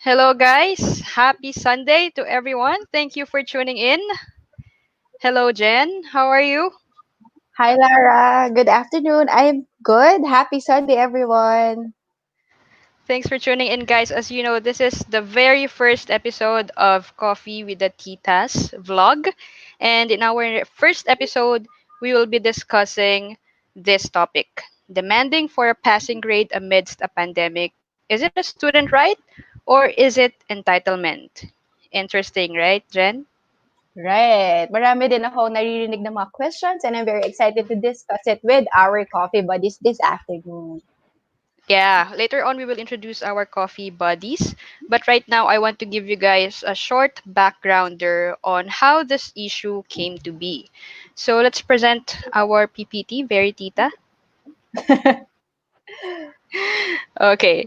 Hello, guys. Happy Sunday to everyone. Thank you for tuning in. Hello, Jen. How are you? Hi, Lara. Good afternoon. I'm good. Happy Sunday, everyone. Thanks for tuning in, guys. As you know, this is the very first episode of Coffee with the Titas vlog. And in our first episode, we will be discussing this topic: demanding for a passing grade amidst a pandemic. Is it a student right or is it entitlement? Interesting, right, Jen? Right. Marami din ako naririnig ng mga questions and I'm very excited to discuss it with our coffee buddies this afternoon. Yeah, later on we will introduce our coffee buddies. But right now, I want to give you guys a short backgrounder on how this issue came to be. So let's present our PPT, Very Tita. Okay,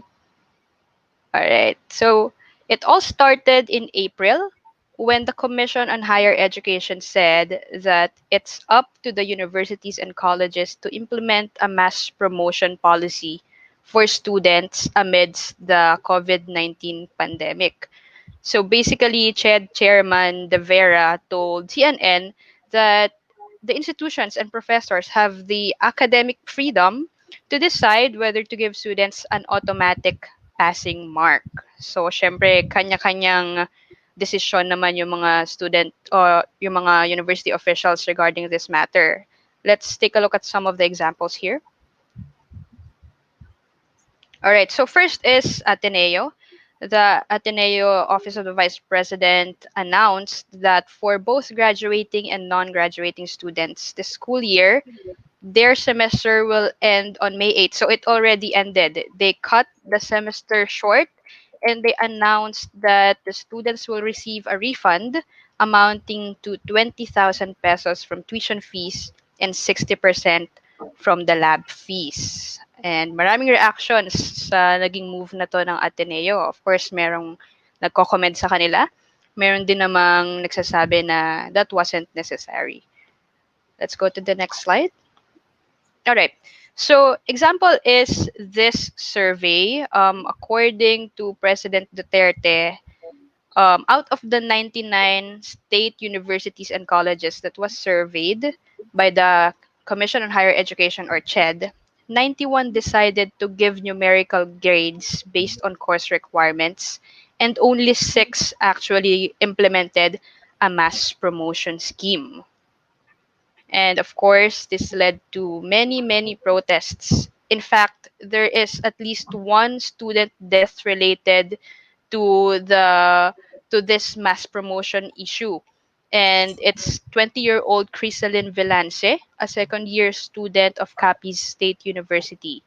all right. So it all started in April when the Commission on Higher Education said that it's up to the universities and colleges to implement a mass promotion policy for students amidst the COVID-19 pandemic. So basically, CHED Chairman De Vera told CNN that the institutions and professors have the academic freedom to decide whether to give students an automatic passing mark. So, syempre, kanya-kanyang decision naman yung mga student or yung mga university officials regarding this matter. Let's take a look at some of the examples here. All right. So first is Ateneo. The Ateneo Office of the Vice President announced that for both graduating and non-graduating students this school year, their semester will end on May 8th. So it already ended. They cut the semester short and they announced that the students will receive a refund amounting to 20,000 pesos from tuition fees and 60% from the lab fees. And maraming reactions sa naging move na to ng Ateneo. Of course, merong nagko-comment sa kanila. Meron din namang nagsasabi na that wasn't necessary. Let's go to the next slide. All right. So, example is this survey. According to President Duterte, out of the 99 state universities and colleges that was surveyed by the Commission on Higher Education or CHED, 91 decided to give numerical grades based on course requirements, and only six actually implemented a mass promotion scheme. And of course, this led to many, many protests. In fact, there is at least one student death related to this mass promotion issue. And it's 20-year-old Crisalin Vilance, a second-year student of Capiz State University.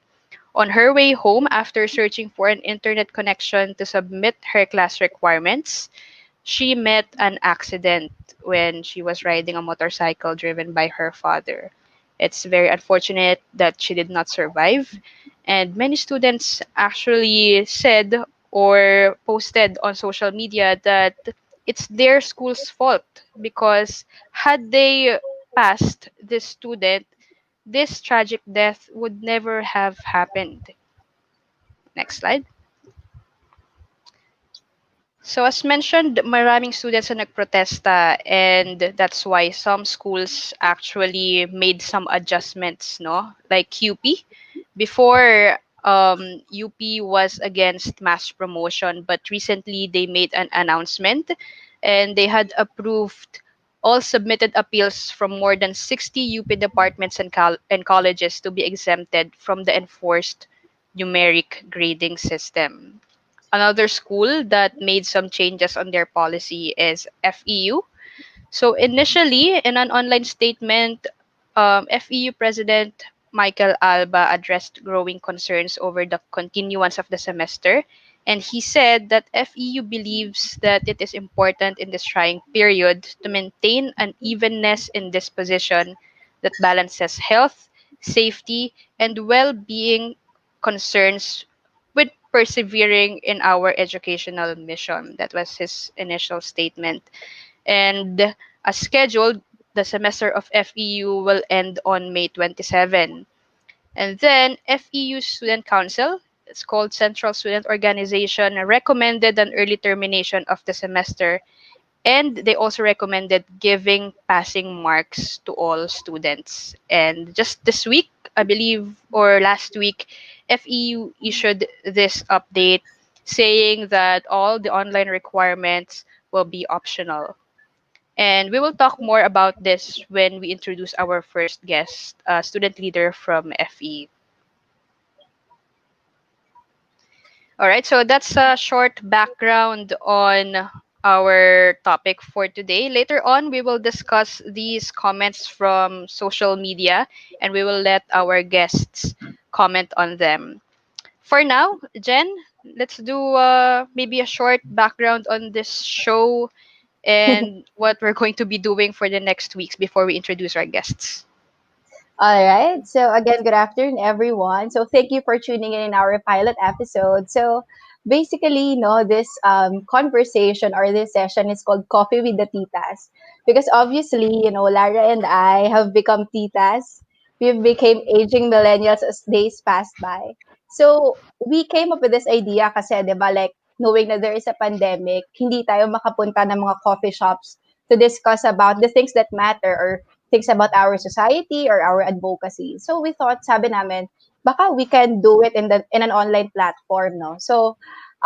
On her way home after searching for an internet connection to submit her class requirements, she met an accident when she was riding a motorcycle driven by her father. It's very unfortunate that she did not survive, and many students actually said or posted on social media that it's their school's fault because had they passed this student, this tragic death would never have happened. Next slide. So as mentioned, maraming students na nagprotesta and that's why some schools actually made some adjustments, no? Like UP. Before, UP was against mass promotion, but recently they made an announcement and they had approved all submitted appeals from more than 60 UP departments and colleges to be exempted from the enforced numeric grading system. Another school that made some changes on their policy is FEU. So initially, in an online statement, FEU President Michael Alba addressed growing concerns over the continuance of the semester, and he said that FEU believes that it is important in this trying period to maintain an evenness in disposition that balances health, safety, and well-being concerns with persevering in our educational mission. That was his initial statement. And as scheduled, the semester of FEU will end on May 27. And then FEU Student Council, it's called Central Student Organization, recommended an early termination of the semester, and they also recommended giving passing marks to all students. And just this week, I believe, or last week, FEU issued this update saying that all the online requirements will be optional. And we will talk more about this when we introduce our first guest, student leader from FE. All right, so that's a short background on our topic for today. Later on, we will discuss these comments from social media and we will let our guests comment on them. For now, Jen, let's do maybe a short background on this show and what we're going to be doing for the next weeks before we introduce our guests. All right. So again, good afternoon, everyone. So thank you for tuning in our pilot episode. So basically, this conversation or this session is called Coffee with the Titas because obviously, Lara and I have become titas. We've became aging millennials as days pass by. So we came up with this idea kasi, di ba, like knowing that there is a pandemic, hindi tayo makapunta ng mga coffee shops to discuss about the things that matter or things about our society or our advocacy. So we thought, sabi namin, baka we can do it in an online platform, no? So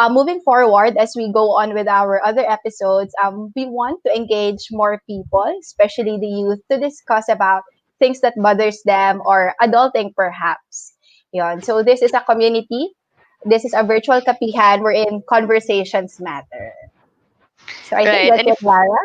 moving forward, as we go on with our other episodes, we want to engage more people, especially the youth, to discuss about things that bothers them or adulting perhaps. Yon. So this is a community. This is a virtual kapihan wherein conversations matter. So I think Right. that's And it, if Lara.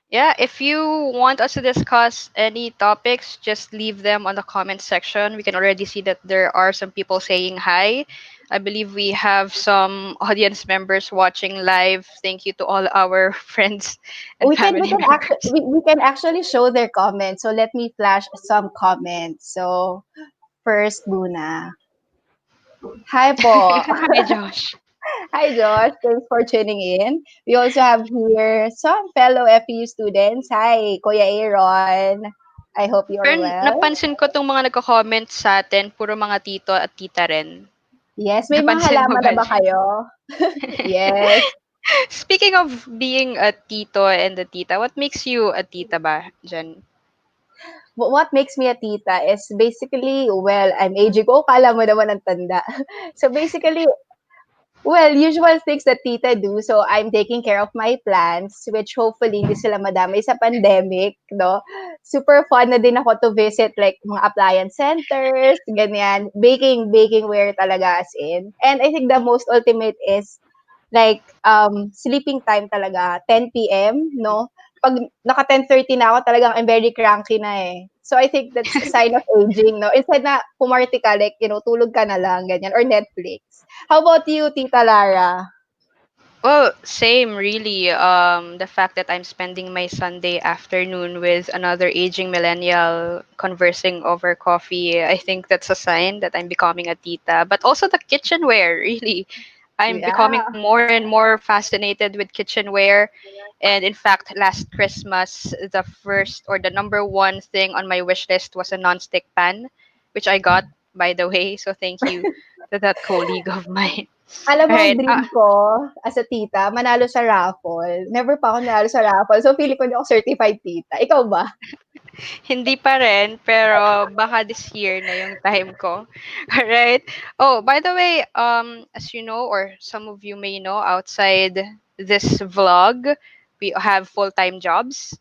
Yeah, if you want us to discuss any topics, just leave them on the comment section. We can already see that there are some people saying hi. I believe we have some audience members watching live. Thank you to all our friends and family members. We can actually show their comments. So let me flash some comments. So first Luna. Hi po. Hi, Josh. Hi Josh. Thanks for tuning in. We also have here some fellow FEU students. Hi, Kuya Aaron. I hope you Pero are well. napansin ko tong mga nagko-comment sa atin, puro mga tito at tita rin. Yes, may mga Napansin mo halaman ba, na ba Jen? kayo? Yes. Speaking of being a tito and a tita, what makes you a tita ba, Jen? What makes me a tita is basically, well, I'm aging ko. Kala mo naman ang tanda. So basically, well, usual things that tita do. So, I'm taking care of my plants, which hopefully hindi sila madamay sa pandemic, no? Super fun na din ako to visit like mga appliance centers, ganyan. Baking wear talaga as in. And I think the most ultimate is like sleeping time talaga, 10 p.m., no? Pag naka 10:30 na ako, talagang I'm very cranky na eh. So I think that's a sign of aging, no? Instead na pumarty ka, like, tulog ka na lang, ganyan, or Netflix. How about you, Tita Lara? Well, same really. The fact that I'm spending my Sunday afternoon with another aging millennial conversing over coffee, I think that's a sign that I'm becoming a tita. But also the kitchenware, really. I'm becoming Yeah. more and more fascinated with kitchenware. And in fact, last Christmas, the first or the number one thing on my wish list was a nonstick pan, which I got, by the way. So thank you to that colleague of mine. Alam All mo, ang right. dream ko as a tita, manalo sa raffle. Never pa ako nanalo sa raffle. So, feeling ko hindi ako certified tita. Ikaw ba? Hindi pa rin, pero baka this year na yung time ko. Alright. Oh, by the way, as you know, or some of you may know, outside this vlog, we have full-time jobs.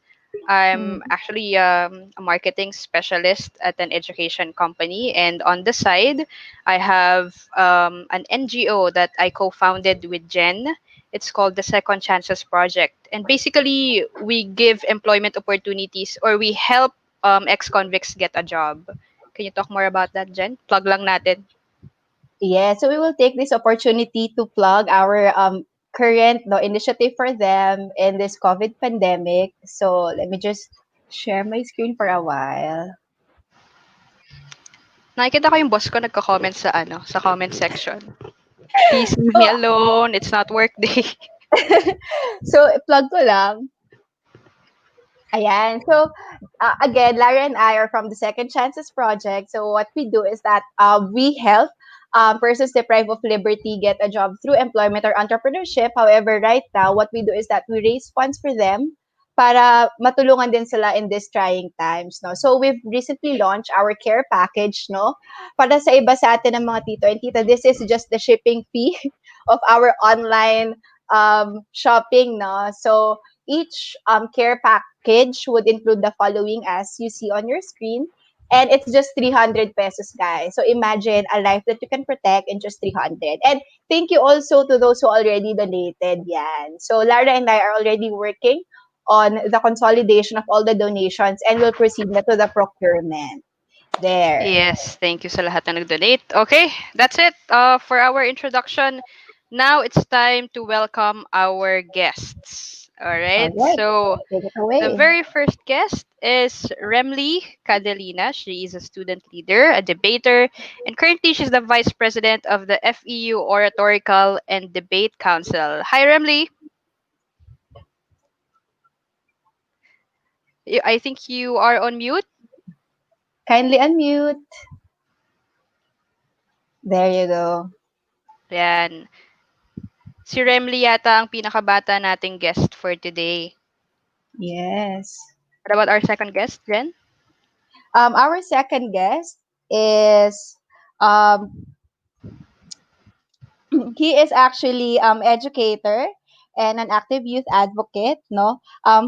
I'm Mm. actually a marketing specialist at an education company, and on the side, I have an NGO that I co-founded with Jen. It's called the Second Chances Project, and basically, we give employment opportunities or we help ex-convicts get a job. Can you talk more about that, Jen? Plug lang natin. Yeah, so we will take this opportunity to plug our current no initiative for them in this COVID pandemic. So let me just share my screen for a while. Nakikita ko yung boss ko nagko-comment sa sa comment section. Please leave me So, alone. It's not work day. so plug ko lang. Ayan. So, again, Lara and I are from the Second Chances Project. So, what we do is that we help persons deprived of liberty get a job through employment or entrepreneurship. However, right now, what we do is that we raise funds for them para matulungan din sila in these trying times, no? So we've recently launched our care package, no? Para sa iba sa atin ng mga tito and tita, this is just the shipping fee of our online shopping, no? So each care package would include the following as you see on your screen. And it's just 300 pesos, guys. So imagine a life that you can protect in just 300. And thank you also to those who already donated. Yan. So Lara and I are already working on the consolidation of all the donations and we'll proceed na to the procurement. There. Yes, thank you sa lahat na nag-donate. Okay, that's it for our introduction. Now it's time to welcome our guests. All All right, right. so Take it the away. very first guest is Remle Cadelina. She is a student leader, a debater, and currently she's the vice president of the FEU Oratorical and Debate Council. Hi, Remle. I think you are on mute. Kindly unmute. There you go. Yan. Si Remle yata ang pinakabata nating guest for today. Yes. What about our second guest, Jen? Our second guest is um, he is actually educator and an active youth advocate, no.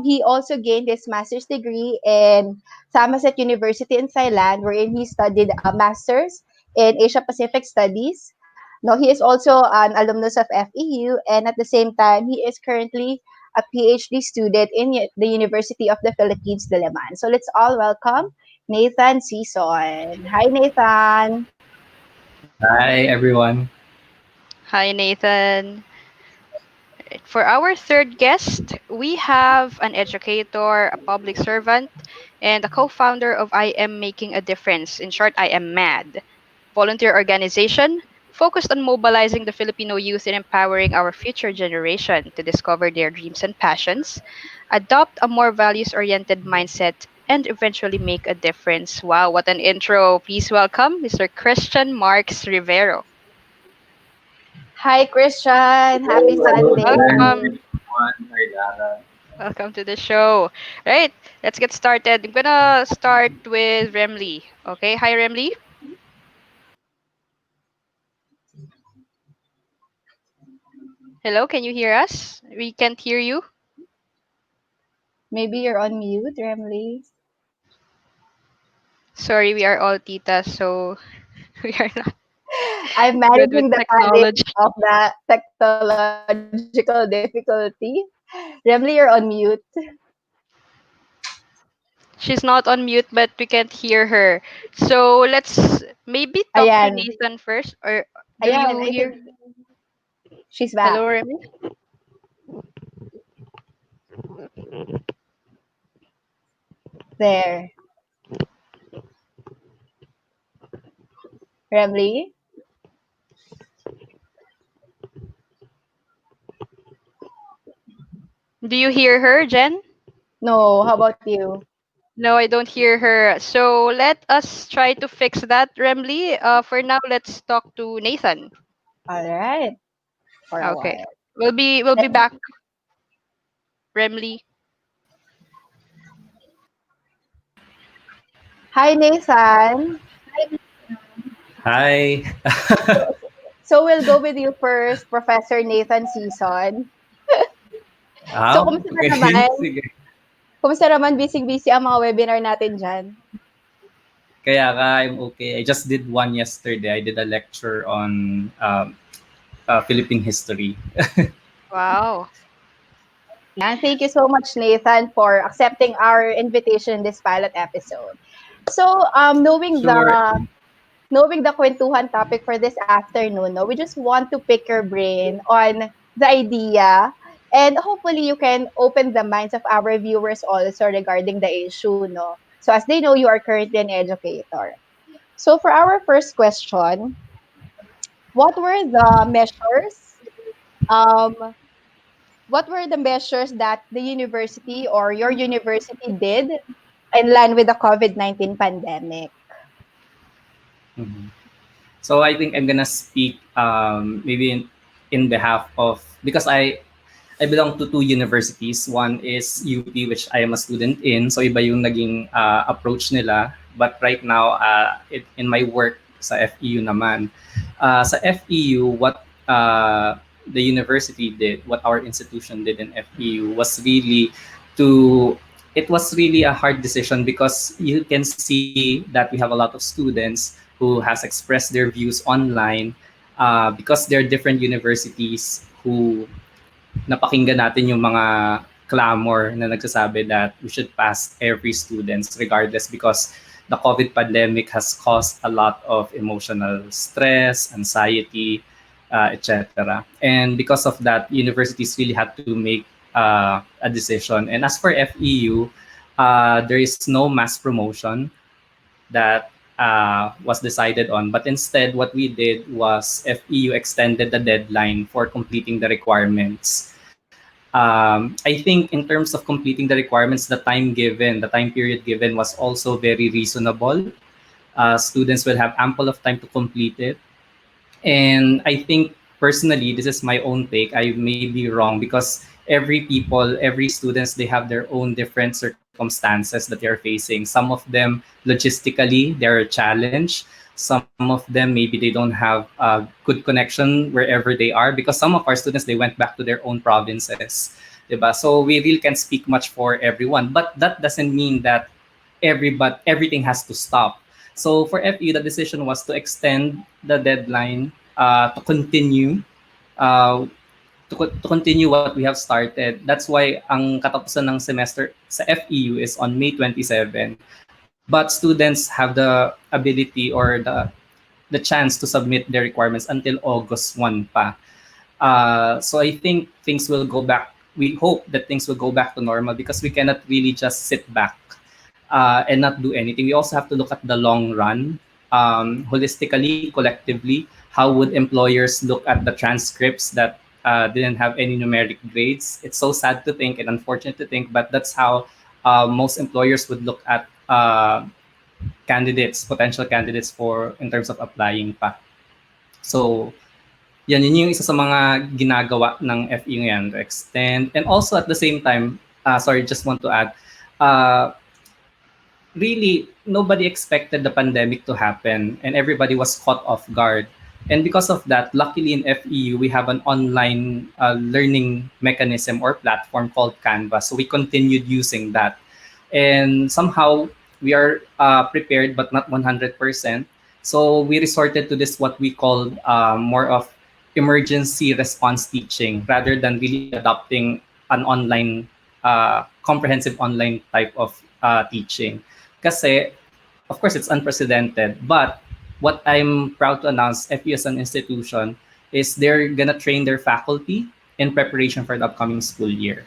He also gained his master's degree in Somerset University in Thailand, wherein he studied a master's in Asia Pacific Studies. No, he is also an alumnus of FEU, and at the same time he is currently a PhD student in the University of the Philippines, Diliman. So let's all welcome Nathan Sison. Hi, Nathan. Hi, everyone. Hi, Nathan. For our third guest, we have an educator, a public servant, and a co-founder of I Am Making a Difference. In short, I Am MAD, volunteer organization focused on mobilizing the Filipino youth and empowering our future generation to discover their dreams and passions, adopt a more values-oriented mindset, and eventually make a difference. Wow, what an intro. Please welcome Mr. Christian Marx Rivero. Hi, Christian. Happy Hello, Jen. Sunday. Welcome. Everyone. Hi, Lara. Welcome to the show. Right, let's get started. I'm gonna start with Remli. Okay, hi Remli. Hello, can you hear us? We can't hear you. Maybe you're on mute, Remley. Sorry, we are all titas, so we are not I'm good with managing the panic technology. of the technological difficulty. Remley, you're on mute. She's not on mute, but we can't hear her. So let's maybe talk to Ayan. Nathan first. Or do Ayan, you I think hear? she's back. Hello, Remli. There. Remley? Do you hear her, Jen? No, how about you? No, I don't hear her. So let us try to fix that, Remli. For now, let's talk to Nathan. All right. For a Okay. while. We'll be back, Remli. Hi, Nathan. Hi. So we'll go with you first, Professor Nathan Season. So, kumusta ka Okay. naman? Sige. Kumusta naman? Busy-busy ang mga webinar natin dyan. Kaya ka, I'm okay. I just did one yesterday. I did a lecture on Philippine history. Wow. And thank you so much, Nathan, for accepting our invitation in this pilot episode. So, Sure. knowing the kwentuhan topic for this afternoon, no, we just want to pick your brain on the idea, and hopefully you can open the minds of our viewers also regarding the issue, no. So as they know, you are currently an educator. So for our first question, what were the measures? Um, what were the measures that the university or your university did in line with the COVID-19 pandemic? Mhm. So I think I'm gonna speak maybe in behalf of, because I belong to two universities. One is UP, which I am a student in. So iba yung naging approach nila. But right now, in my work sa FEU naman, sa FEU, what the university did, what our institution did in FEU was really to, it was really a hard decision because you can see that we have a lot of students who has expressed their views online because there are different universities who napakinggan natin yung mga clamor na nagsasabi that we should pass every students regardless because the COVID pandemic has caused a lot of emotional stress, anxiety, etc. And because of that, universities really had to make a decision. And as for FEU, there is no mass promotion that was decided on. But instead, what we did was FEU extended the deadline for completing the requirements. I think in terms of completing the requirements, the time period given was also very reasonable. Students will have ample of time to complete it. And I think personally, this is my own take. I may be wrong because every students, they have their own different circumstances that they are facing. Some of them logistically, they're a challenge. Some of them maybe they don't have a good connection wherever they are because some of our students they went back to their own provinces. Diba? So we really can't speak much for everyone, but that doesn't mean that everything has to stop. So for FE, the decision was to extend the deadline to continue uh, to continue what we have started. That's why ang katapusan ng semester sa FEU is on May 27. But students have the ability or the chance to submit their requirements until August 1 pa. So I think things will go back. We hope that things will go back to normal because we cannot really just sit back and not do anything. We also have to look at the long run, holistically, collectively. How would employers look at the transcripts that didn't have any numeric grades? It's so sad to think and unfortunate to think, but that's how most employers would look at candidates, potential candidates for in terms of applying pa. So yun yung isa sa mga ginagawa ng FE ngayon to extend. And also at the same time, sorry, just want to add, really nobody expected the pandemic to happen and everybody was caught off guard. And because of that, luckily in FEU, we have an online learning mechanism or platform called Canva. So we continued using that. And somehow we are prepared, but not 100%. So we resorted to this, what we call more of emergency response teaching rather than really adopting an online, comprehensive online type of teaching. Kasi, of course, it's unprecedented. But what I'm proud to announce, FU as an institution, is they're gonna train their faculty in preparation for the upcoming school year.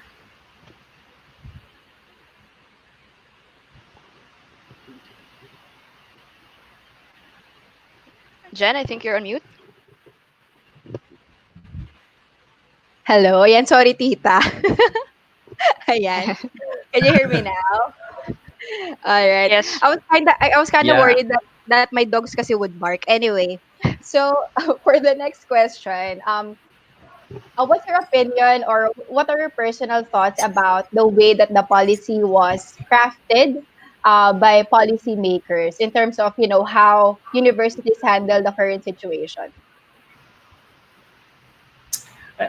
Jen, I think you're on mute. Hello. Ayan, sorry, tita. Ayan. Can you hear me now? All right. Yes. I was kind of Yeah. worried that my dogs kasi would bark. Anyway, so for the next question, what's your opinion or what are your personal thoughts about the way that the policy was crafted by policymakers in terms of how universities handle the current situation?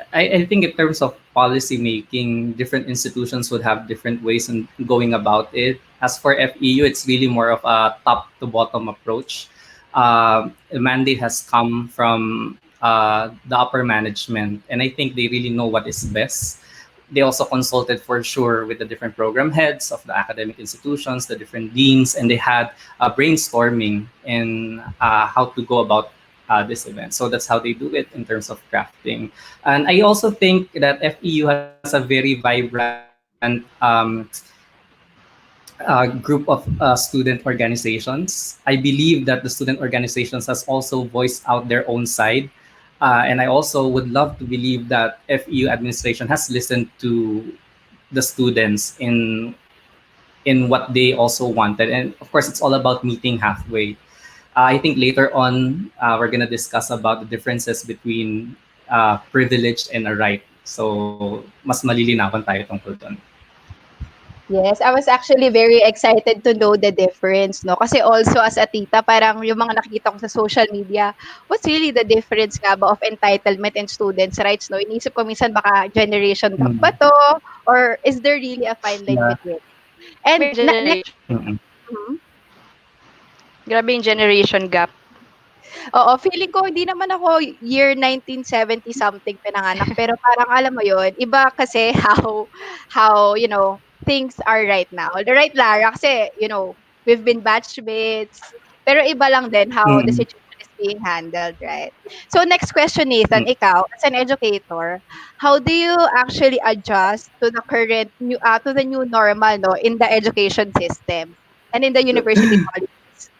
I think in terms of policy making, different institutions would have different ways in going about it. As for FEU, it's really more of a top to bottom approach. The mandate has come from the upper management, and I think they really know what is best. They also consulted for sure with the different program heads of the academic institutions, the different deans, and they had brainstorming in how to go about this event. So that's how they do it in terms of crafting. And I also think that FEU has a very vibrant group of student organizations. I believe that the student organizations has also voiced out their own side. And I also would love to believe that FEU administration has listened to the students in what they also wanted. And of course, it's all about meeting halfway. I think later on we're gonna discuss about the differences between privileged and a right. So mas malilinawan tayo tungkol doon. Yes, I was actually very excited to know the difference, no? Kasi also as a tita, parang yung mga nakikita ko sa social media, what's really the difference nga ba of entitlement and students' rights, no? Inisip ko minsan baka generation gap Mm. ba to? Or is there really a fine line Yeah. between? Grabe And yung generation. Mm-mm. mhm. Grabe yung generation gap. Oo, feeling ko hindi naman ako year 1970 something pinanganak, pero parang alam mo 'yun, iba kasi how, things are right now. Right, Lara? Kasi, we've been batchmates, pero iba lang din how the Mm-mm. situation is being handled, right? So next question, Nathan, Mm. ikaw as an educator, how do you actually adjust to the current to the new normal, no, in the education system and in the university policies?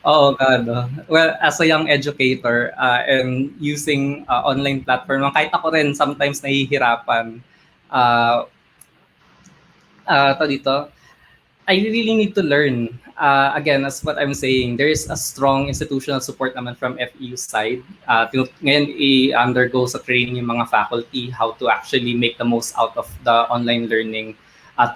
Oh God. Well, as a young educator and using online platform, kahit ako rin sometimes nahihirapan. Uh, to dito, I really need to learn. Again, as what I'm saying, there is a strong institutional support naman from FEU side. Ngayon, i-undergo sa training yung mga faculty how to actually make the most out of the online learning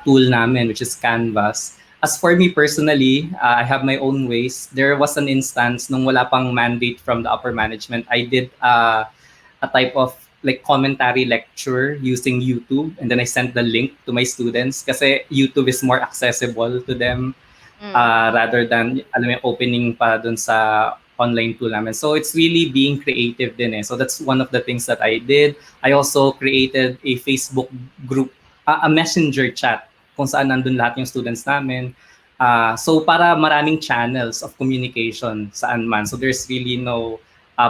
tool namin, which is Canvas. As for me personally, I have my own ways. There was an instance nung wala pang mandate from the upper management. I did a type of like commentary lecture using YouTube, and then I sent the link to my students kasi YouTube is more accessible to them Mm. rather than alam mo, yung opening pa dun sa online tool namin. So it's really being creative din eh. So that's one of the things that I did. I also created a Facebook group, a messenger chat kung saan nandun lahat yung students namin. So para maraming channels of communication saan man. So there's really no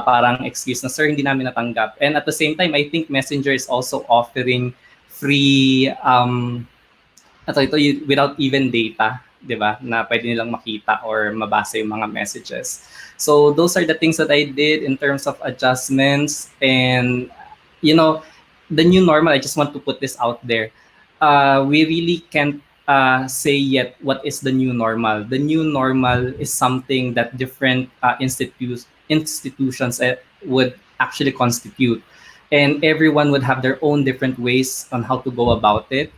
parang excuse na, sir, hindi namin natanggap. And at the same time, I think Messenger is also offering free without even data, 'di ba? Na pwede nilang makita or mabasa yung mga messages. So those are the things that I did in terms of adjustments and you know, the new normal, I just want to put this out there. We really can't say yet what is the new normal. The new normal is something that different institutions would actually constitute. And everyone would have their own different ways on how to go about it.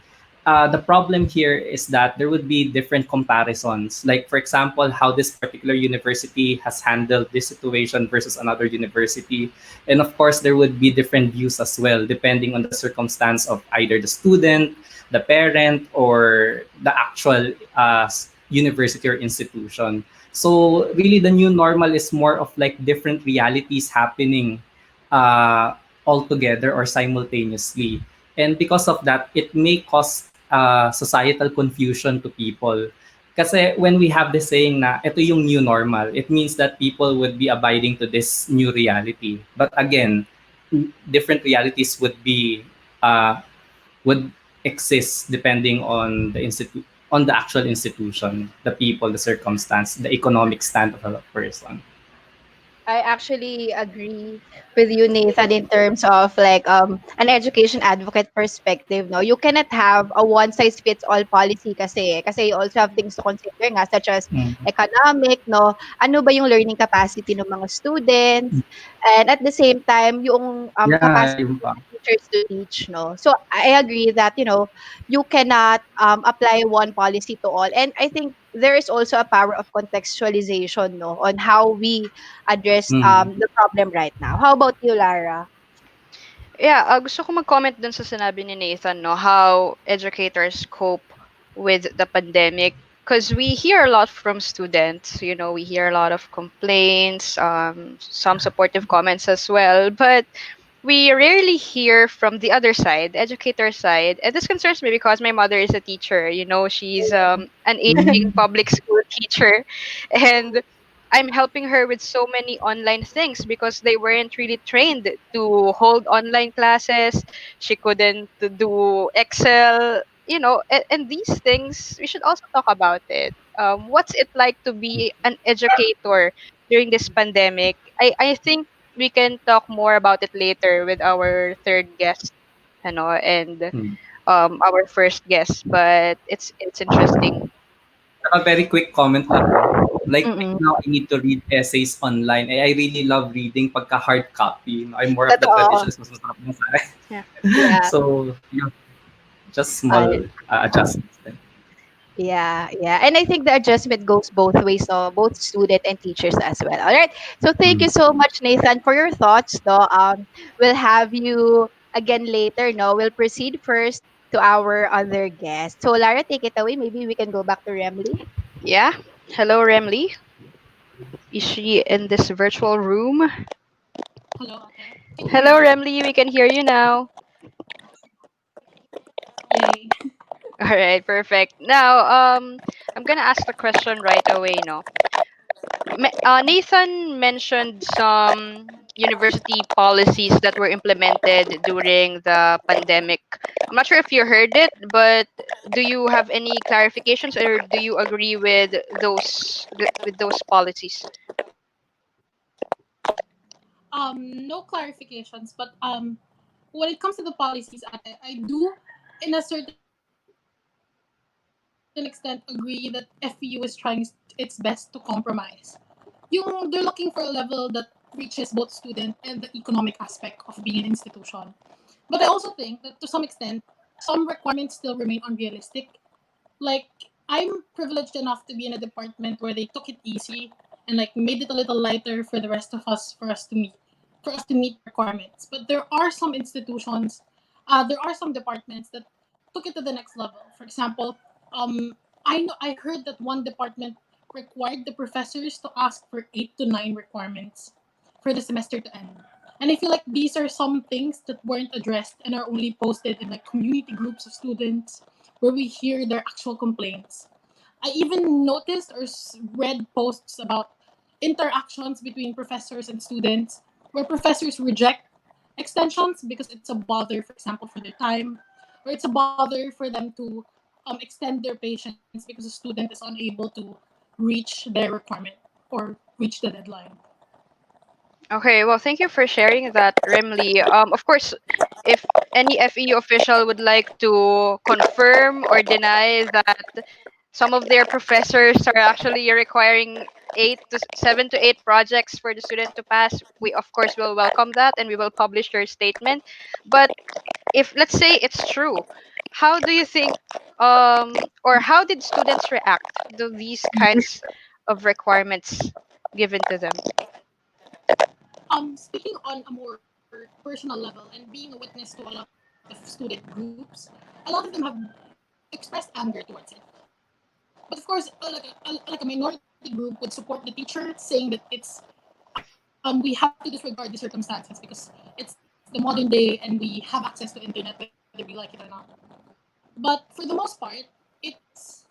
The problem here is that there would be different comparisons. Like, for example, how this particular university has handled this situation versus another university. And of course, there would be different views as well, depending on the circumstance of either the student, the parent, or the actual university or institution. So, really, the new normal is more of like different realities happening uh, all together or simultaneously. And because of that, it may cause societal confusion to people. Kasi when we have this saying na ito yung new normal, it means that people would be abiding to this new reality. But again, different realities uh, would exist depending on on the actual institution, the people, the circumstance, the economic stand of a person. I actually agree with you, Nathan, in terms of like an education advocate perspective. No, you cannot have a one size fits all policy kasi you also have things to consider nga such as Mm. economic. No, ano ba yung learning capacity ng mga students, and at the same time yung Yeah, capacity yung of pa. the teachers to teach. No, so I agree that you cannot apply one policy to all, and I think there is also a power of contextualization, no, on how we address Mm. the problem right now. How about you, Lara? Yeah, gusto ko mag-comment dun sa sinabi ni Nathan, no, how educators cope with the pandemic. Because we hear a lot from students, we hear a lot of complaints, some supportive comments as well, but we rarely hear from the other side, the educator side. And this concerns me because my mother is a teacher. She's an aging public school teacher. And I'm helping her with so many online things because they weren't really trained to hold online classes. She couldn't do Excel, and these things, we should also talk about it. What's it like to be an educator during this pandemic? I think we can talk more about it later with our third guest, and Mm. our first guest. But it's interesting. A very quick comment lang. Like right Mm-mm. now, I need to read essays online. I really love reading pagka hard copy. I'm more of the Totoo. traditionalist, mas masarap yung sa akin. Yeah. Yeah. So, yeah, just Uh, small adjustments. Then. Yeah, yeah. And I think the adjustment goes both ways, no? Both student and teachers as well. All right. So thank you Mm. so much, Nathan, for your thoughts. No? We'll have you again later, no? We'll proceed first to our other guest. So Lara, take it away. Maybe we can go back to Remley. Yeah. Hello, Remle. Is she in this virtual room? Hello, Ate. Can you Hello, hear me? Remle. We can hear you now. Yay. All right, perfect. Now, I'm gonna ask the question right away. No, Nathan mentioned some university policies that were implemented during the pandemic. I'm not sure if you heard it, but do you have any clarifications, or do you agree with those policies? No clarifications, but when it comes to the policies, Ate, I do, in a certain extent, agree that FEU is trying its best to compromise. They're looking for a level that reaches both student and the economic aspect of being an institution. But I also think that to some extent, some requirements still remain unrealistic. Like, I'm privileged enough to be in a department where they took it easy and like made it a little lighter for the rest of us for us to meet the requirements. But there are some departments that took it to the next level. For example, I heard that one department required the professors to ask for 8 to 9 requirements for the semester to end. And I feel like these are some things that weren't addressed and are only posted in like community groups of students where we hear their actual complaints. I even noticed or read posts about interactions between professors and students where professors reject extensions because it's a bother, for example, for their time, or it's a bother for them to extend their patience because a student is unable to reach their requirement or reach the deadline. Okay, well, thank you for sharing that, Remly. Of course, if any FEU official would like to confirm or deny that some of their professors are actually requiring 7 to 8 projects for the student to pass, we of course will welcome that and we will publish your statement. But if let's say it's true, how do you think, or how did students react to these kinds of requirements given to them? Speaking on a more personal level and being a witness to a lot of student groups, a lot of them have expressed anger towards it. But of course, like a minority group would support the teacher, saying that we have to disregard the circumstances because it's the modern day and we have access to internet whether we like it or not. But for the most part, it's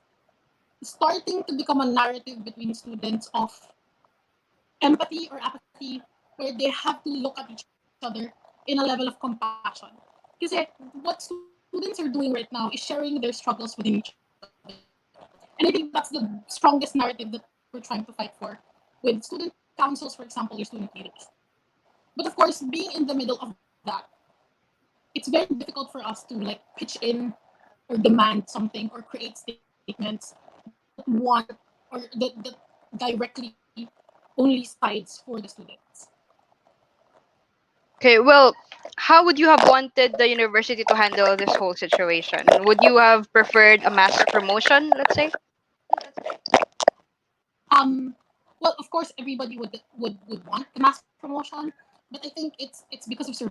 starting to become a narrative between students of empathy or apathy, where they have to look at each other in a level of compassion. Because what students are doing right now is sharing their struggles within each other. And I think that's the strongest narrative that we're trying to fight for with student councils, for example, or student leaders. But of course, being in the middle of that, it's very difficult for us to like pitch in or demand something or create statements that want or that directly only sides for the students. Okay, well, how would you have wanted the university to handle this whole situation? Would you have preferred a mass promotion, let's say? Well, of course, everybody would want the mass promotion, but I think it's because of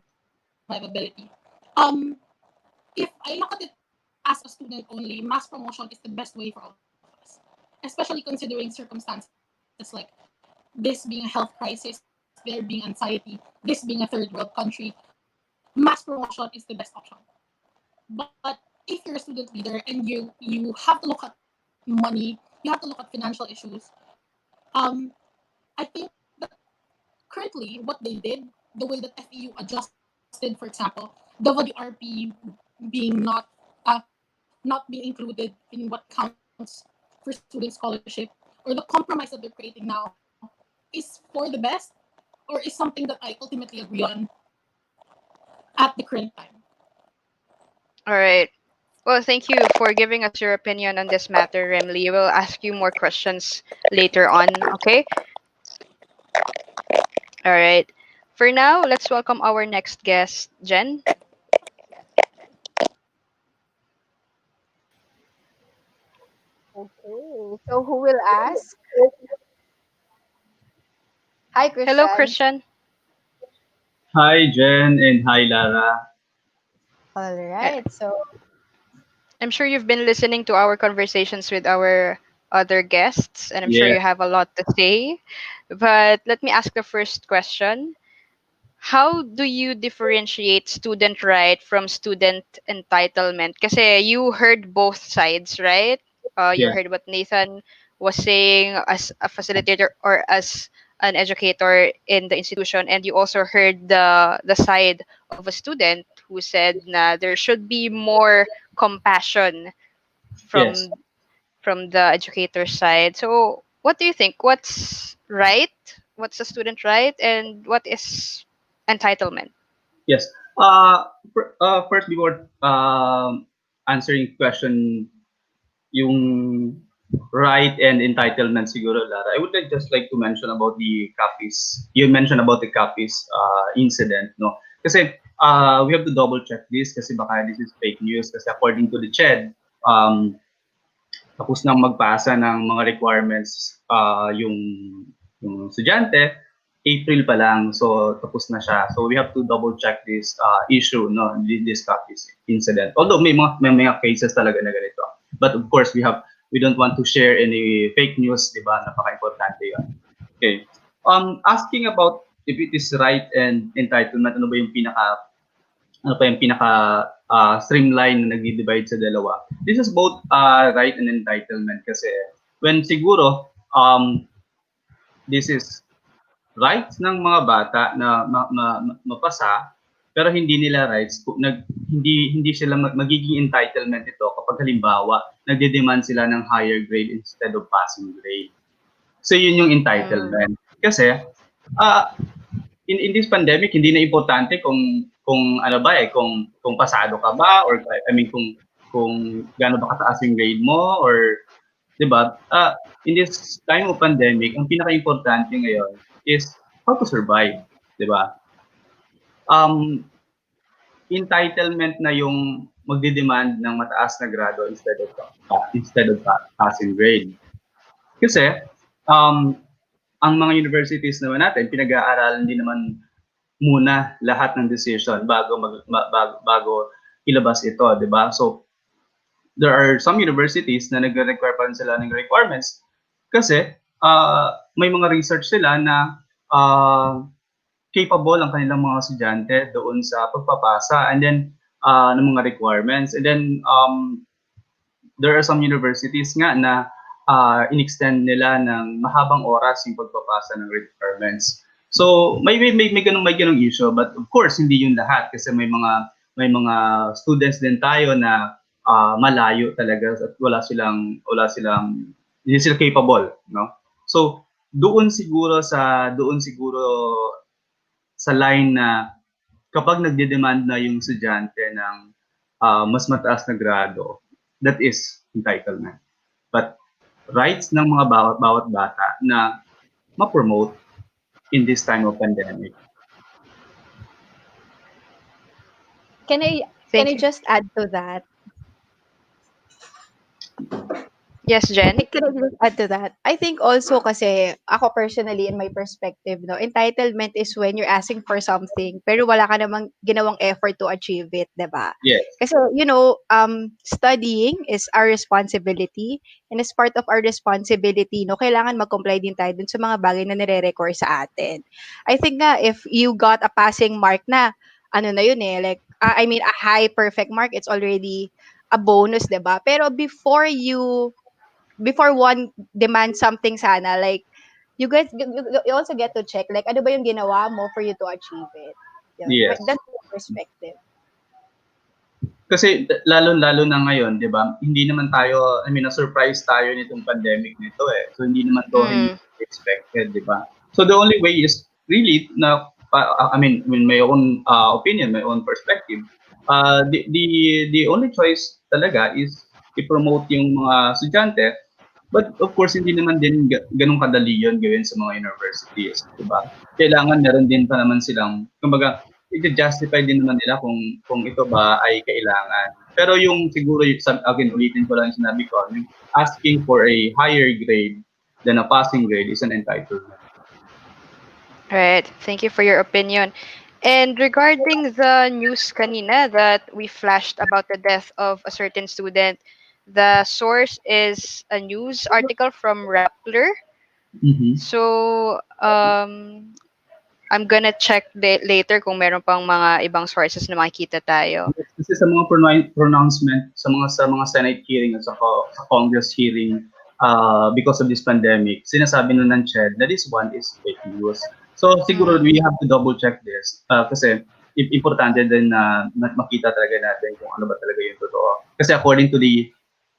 survivability. Um, if I look at it as a student only, mass promotion is the best way for all of us, especially considering circumstances like this being a health crisis, there being anxiety, this being a third world country. Mass promotion is the best option. But if you're a student leader and you have to look at money, you have to look at financial issues. I think that currently what they did, the way that FEU adjusted, for example, the WRP being not not being included in what counts for student scholarship, or the compromise that they're creating now, is for the best, or is something that I ultimately agree on at the current time. All right. Well, thank you for giving us your opinion on this matter, Remly. We'll ask you more questions later on, okay? All right. For now, let's welcome our next guest, Jen. Okay. So who will ask? Hi, Hello, Christian. Christian. Hi Jen and hi Lara. All Eh, right. So I'm sure you've been listening to our conversations with our other guests, and I'm sure you Yes, have a lot to say. But let me ask the first question. How do you differentiate student right from student entitlement? Kasi you heard both sides, right? You yes, heard what Nathan was saying as a facilitator or as an educator in the institution, and you also heard the side of a student who said na there should be more compassion yes, from the educator side. So, what do you think? What's right? What's a student right, and what is entitlement? yes. First, before answering question, yung right and entitlement siguro, Lara, I would just like to mention about the copies. You mentioned about the copies incident, no? Kasi we have to double check this kasi baka this is fake news kasi according to the CHED, tapos nang magpasa ng mga requirements yung estudyante, April pa lang, so tapos na siya. So we have to double check this issue, no, this copies incident. Although may mga cases talaga na ganito. But of course, we don't want to share any fake news, di ba? Napaka-importante yun. Okay. Asking about if it is right and entitlement, ano pa yung pinaka streamline na nag-divide sa dalawa. This is both right and entitlement kasi when siguro this is rights ng mga bata na mapasa pero hindi nila rights hindi sila magiging entitlement ito kapag halimbawa nagde-demand sila ng higher grade instead of passing grade. So yun yung Mm. entitlement. Kasi uh, in this pandemic hindi na importante kung ano ba kung pasado ka ba or I mean kung gaano ba kataas yung grade mo or 'di ba? In this time of pandemic, ang pinaka-importante ngayon is how to survive, 'di ba? Um entitlement na yung magde-demand ng mataas na grado instead of passing grade. Kasi um ang mga universities naman natin pinag-aaralan din naman muna lahat ng decision bago ilabas ito, 'di ba? So there are some universities na nagre-require pa rin sila ng requirements kasi may mga research sila na uh, capable ang kanilang mga estudyante doon sa pagpapasa and then ng mga requirements and then there are some universities nga na in-extend nila ng mahabang oras yung pagpapasa ng requirements. So may ganung issue but of course hindi yun lahat kasi may mga students din tayo na malayo talaga at wala silang hindi sila capable, no? So doon siguro sa line na kapag nagde-demand na yung estudyante ng mas mataas na grado, that is entitlement. But rights ng mga bawat bata na ma-promote in this time of pandemic. can I can Thank I you. just add to that? Yes, Jen. Can I just add to that? I think also kasi ako personally in my perspective, no, entitlement is when you're asking for something pero wala ka namang ginawang effort to achieve it, 'di ba? Yes, Kasi studying is our responsibility and as part of our responsibility, no, kailangan mag-comply din tayo dun sa mga bagay na nire-require sa atin. I think nga if you got a passing mark na ano na yun eh, like I mean a high perfect mark, it's already a bonus, 'di ba? Pero before one demands something sana, like, you also get to check, like, ano ba yung ginawa mo for you to achieve it? Yun. yes. That's my perspective. Kasi lalo-lalo na ngayon, 'di ba? Hindi naman tayo, I mean, na-surprise tayo nitong pandemic nito eh. So hindi Mm. expected, 'di ba? So the only way is really na I mean my own opinion, my own perspective the only choice talaga is i-promote yung mga estudyante. But of course, hindi naman din ganun kadali yun gawin sa mga universities, di ba? Kailangan meron din pa naman silang, kumbaga, i-justify din naman nila kung ito ba ay kailangan. Pero yung siguro, again, ulitin ko lang yung sinabi ko, yung asking for a higher grade than a passing grade is an entitlement. Right. Thank you for your opinion. And regarding the news kanina that we flashed about the death of a certain student, the source is a news article from Rappler. Mm-hmm. So, I'm gonna check later kung meron pang mga ibang sources na makikita tayo. Kasi sa mga pronouncement sa mga Senate hearing at sa Congress hearing because of this pandemic, sinasabi na ng CHED that this one is fake news. So siguro we have to double check this kasi importante din na makita talaga natin kung ano ba talaga yung totoo. Kasi according to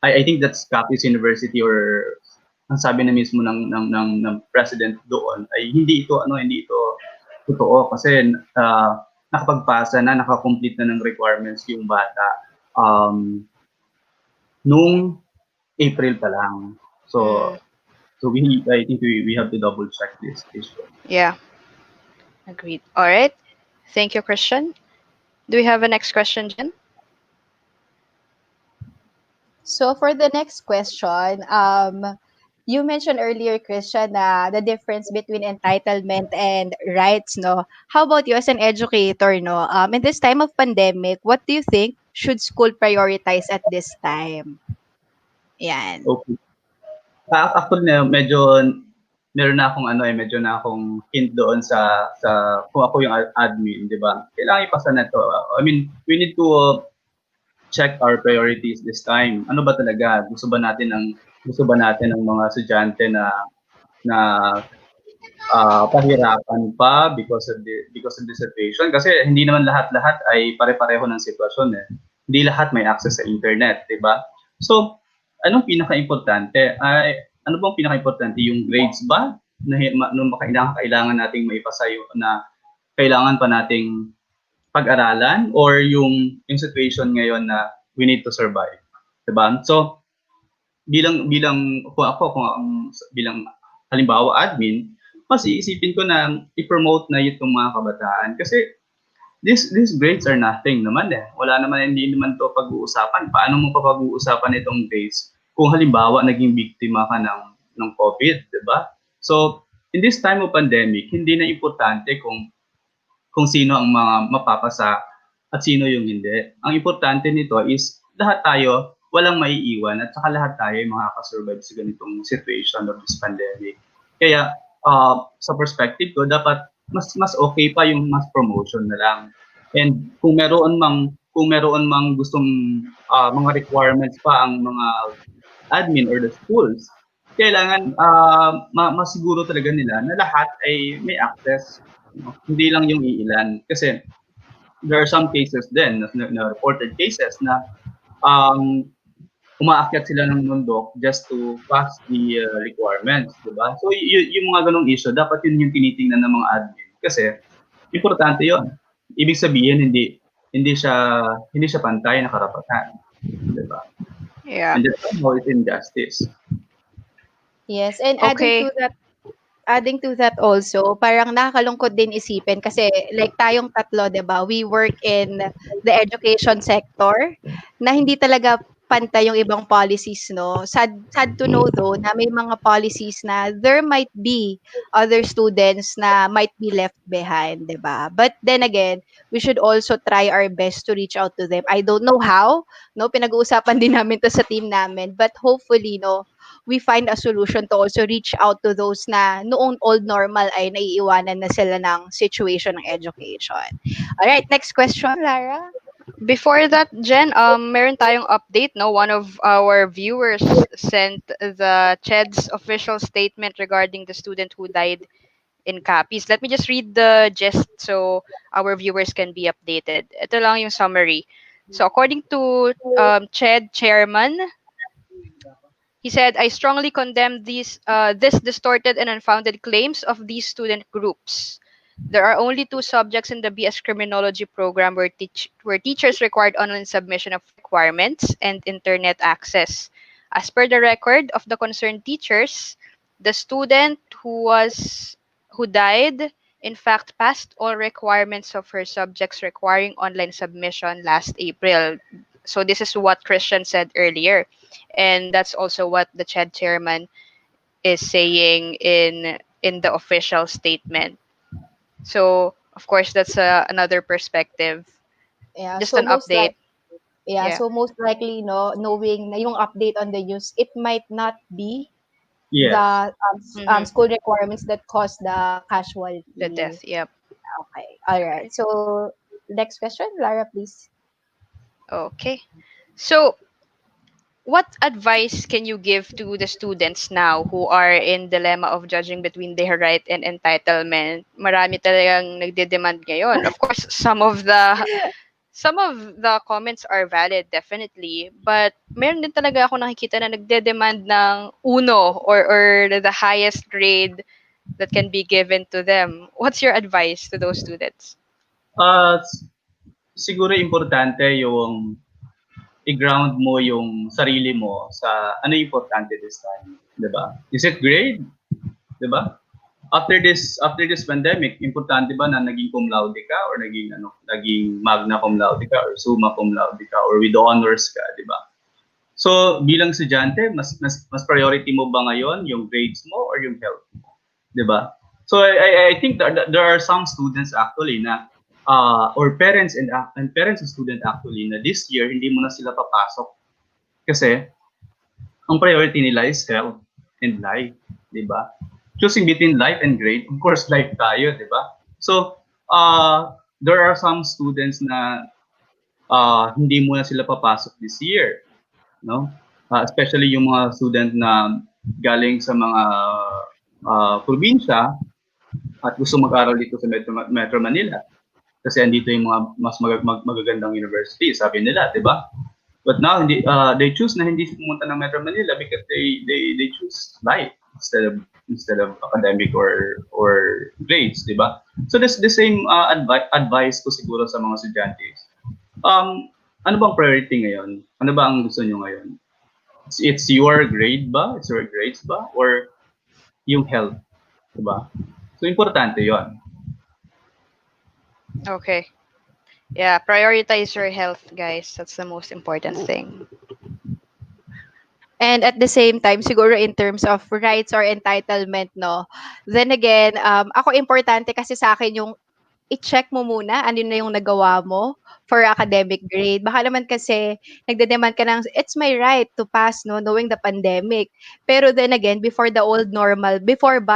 I think that's Capiz University or ang sabi na mismo ng president doon ay hindi ito totoo kasi nakapagpasa na, nakakomplete na ng requirements yung bata nung April pa lang. So, I think we have to double check this issue. Yeah. Agreed. All right. Thank you, Christian. Do we have a next question, Jen? So for the next question, you mentioned earlier, Christian, na the difference between entitlement and rights, no? How about you as an educator, no? In this time of pandemic, what do you think should school prioritize at this time? Yan. Okay. Actually, medyo meron na akong medyo na akong hint doon sa kung ako yung admin, di ba? Kailangan ipasa na to. I mean, we need to check our priorities this time. Ano ba talaga? Gusto ba natin ng mga estudyante na pahirapan pa because of the situation? Kasi hindi naman lahat-lahat ay pare-pareho ng sitwasyon eh. Hindi lahat may access sa internet, 'di ba? So, anong pinaka-importante? Ano bang pinaka-importante? Yung grades ba? Nung kailangan nating maipasa yung na kailangan pa nating pag-aralan or yung situation ngayon na we need to survive, 'di ba? So, bilang bilang halimbawa admin, mas iisipin ko na i-promote na itong mga kabataan kasi these grades are nothing naman eh. Wala naman, hindi naman to pag-uusapan. Paano mo pa pag-uusapan itong grades kung halimbawa naging biktima ka ng COVID, 'di ba? So, in this time of pandemic, hindi na importante kung sino ang mga mapapasa at sino yung hindi. Ang importante nito is lahat tayo walang maiiwan at saka lahat tayo ay makakasurvive sa ganitong situation of this pandemic. Kaya sa perspective ko, dapat mas okay pa yung mass promotion na lang. And kung meron mang gustong mga requirements pa ang mga admin or the schools, kailangan masiguro talaga nila na lahat ay may access, hindi lang yung iilan. Kasi there are some cases din na reported cases na um, umaakyat sila ng bundok just to pass the requirements, di ba? So yung mga ganong issue, dapat yun yung tinitingnan ng mga admin kasi importante yun. Ibig sabihin hindi siya pantay na karapatan, di ba? Yeah. And that's how it's injustice. Yes, and Okay. adding to that also, parang nakakalungkot din isipin kasi like tayong tatlo, 'di ba? We work in the education sector na hindi talaga pantay yung ibang policies, no? Sad to know though na may mga policies na there might be other students na might be left behind, 'di ba? But then again, we should also try our best to reach out to them. I don't know how, no? Pinag-uusapan din namin to sa team namin, but hopefully, no, we find a solution to also reach out to those na noong old normal ay naiiwanan na sila ng situation ng education. Alright, next question, Lara. Before that, Jen, meron tayong update, no? One of our viewers sent the CHED's official statement regarding the student who died in Capiz. Let me just read the gist so our viewers can be updated. Ito lang yung summary. So according to CHED chairman, he said, I strongly condemn this distorted and unfounded claims of these student groups. There are only two subjects in the BS Criminology program where teachers required online submission of requirements and internet access. As per the record of the concerned teachers, the student who died in fact passed all requirements of her subjects requiring online submission last April. So this is what Christian said earlier, and that's also what the CHED chairman is saying in the official statement. So, of course, that's another perspective. Yeah, Just so an most update. like yeah, Yeah. so most likely, no, knowing na yung update on the news, it might not be Yes. the Mm-hmm. school requirements that caused the The casualty. death. Yep. Okay, all right. So next question, Lara, please. Okay. So, what advice can you give to the students now who are in dilemma of judging between their right and entitlement? Marami talagang nagde-demand ngayon. Of course, some of the comments are valid, definitely. But meron din talaga ako nakikita na nagde-demand ng uno or the highest grade that can be given to them. What's your advice to those students? Uh, s- Siguro importante yung i-ground mo yung sarili mo sa ano yung importante this time, 'di ba? Is it grade, 'di ba? After this pandemic, importante ba na naging cum laude ka or naging magna cum laude ka or summa cum laude ka or with honors ka, 'di ba? So, bilang estudyante, mas priority mo ba ngayon yung grades mo or yung health mo, 'di ba? So I think there are some students actually na or parents of student actually na this year hindi mo na sila papasok kasi ang priority nila is health and life, 'di ba? Choosing between life and grade, of course life tayo, 'di ba? So, there are some students na hindi mo na sila papasok this year, no? Especially yung mga student na galing sa mga probinsya at gusto mag-aral dito sa Metro Manila kasi andito yung mga mas magagandang university, sabi nila, 'di ba? But now they choose na hindi pumunta ng Metro Manila because they choose life instead of academic or grades, 'di ba? So this the same advice ko siguro sa mga estudyante. Um ano bang priority ngayon? Ano ba ang gusto niyo ngayon? It's your grade ba? It's your grades ba or yung health, 'di ba? So importante 'yon. Okay. Yeah, prioritize your health, guys. That's the most important thing. And at the same time, siguro in terms of rights or entitlement, no, then again, ako importante kasi sa akin yung i-check mo muna ano na yung nagawa mo for academic grade. Baka naman kasi nagde-demand ka ng, it's my right to pass, no, knowing the pandemic. Pero then again, before ba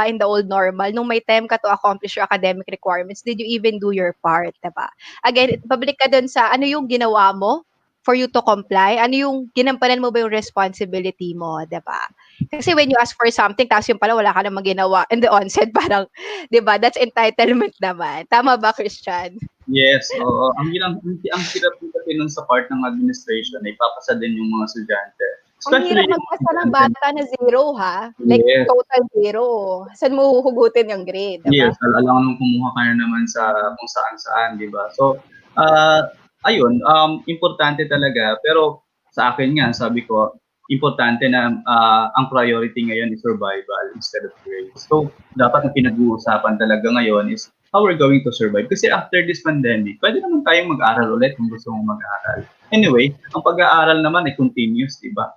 in the old normal, nung may time ka to accomplish your academic requirements, did you even do your part, diba? Again, babalik ka dun sa ano yung ginawa mo for you to comply, ano yung ginampanan mo ba yung responsibility mo, 'di ba? Kasi when you ask for something tapos yung pala wala ka namang ginawa in the onset, parang 'di ba, that's entitlement naman. Tama ba, Christian? Yes, oo. Ang hirap din kasi nun sa part ng administration na ipapasa din yung mga estudyante. Ang Especially hirap yung mga magpasa ng estudyante. bata na zero, ha? Like Yes. total zero. Saan mo huhugutin yung grade, 'di ba? Yes, alam mo kumuha ka na naman sa kung saan-saan, 'di ba? So, ayun, importante talaga. Pero sa akin nga, sabi ko, importante na ang priority ngayon is survival instead of grades. So, dapat ang pinag-uusapan talaga ngayon is how we're going to survive. Kasi after this pandemic, pwede naman tayong mag-aral ulit kung gusto mong mag-aral. Anyway, ang pag-aaral naman ay continuous, di ba?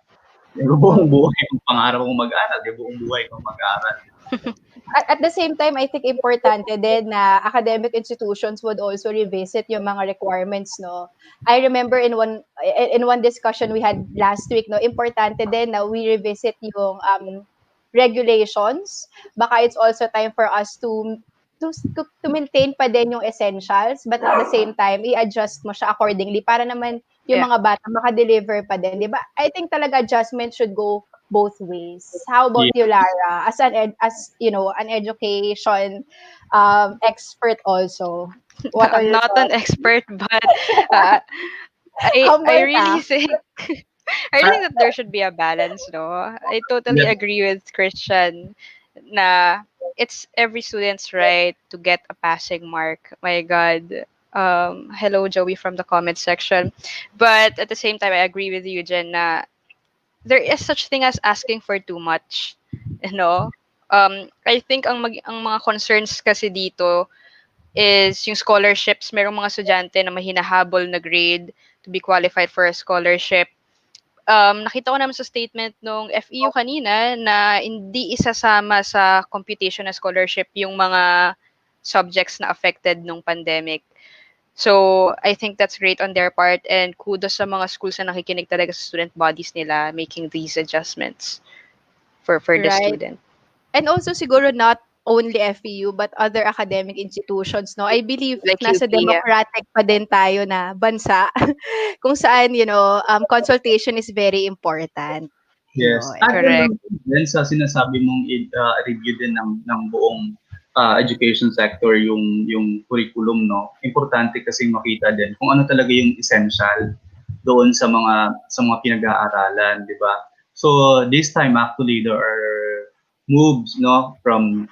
Buong buhay kung pangarap mong mag-aral, di buong buhay kung mag-aral. At the same time, I think importante din na academic institutions would also revisit yung mga requirements, no? I remember in one discussion we had last week, no, importante din na we revisit yung regulations. Baka it's also time for us to maintain pa din yung essentials, but at the same time, i-adjust mo siya accordingly para naman yung Yeah. mga bata maka-deliver pa din, di ba? I think talaga adjustment should go both ways. How about you, Yeah. Lara? As you know, an education expert also. What are I'm your not an thoughts? expert, but uh, I Humble ka. really think I really think that there should be a balance, no? I totally Yes. agree with Christian na it's every student's right to get a passing mark. My God. Hello, Joey, from the comment section. But at the same time, I agree with you, Jen, na there is such thing as asking for too much. You know? I think ang mga concerns kasi dito is yung scholarships. Merong mga estudyante na mahinahabol na grade to be qualified for a scholarship. Nakita ko naman sa statement nung FEU kanina na hindi isasama sa computation na scholarship yung mga subjects na affected nung pandemic. So, I think that's great on their part and kudos sa mga schools na nakikinig talaga sa student bodies nila making these adjustments for the Right. student. And also siguro not only FEU but other academic institutions, no? I believe Like nasa UP, yeah. democratic pa din tayo na bansa kung saan, consultation is very important. Yes. Yun. At yun Correct. lang din sa sinasabi mong review din ng buong education sector yung curriculum, no. Importante kasi makita din kung ano talaga yung essential doon sa mga pinag-aaralan, di ba? So this time actually there are moves, no, from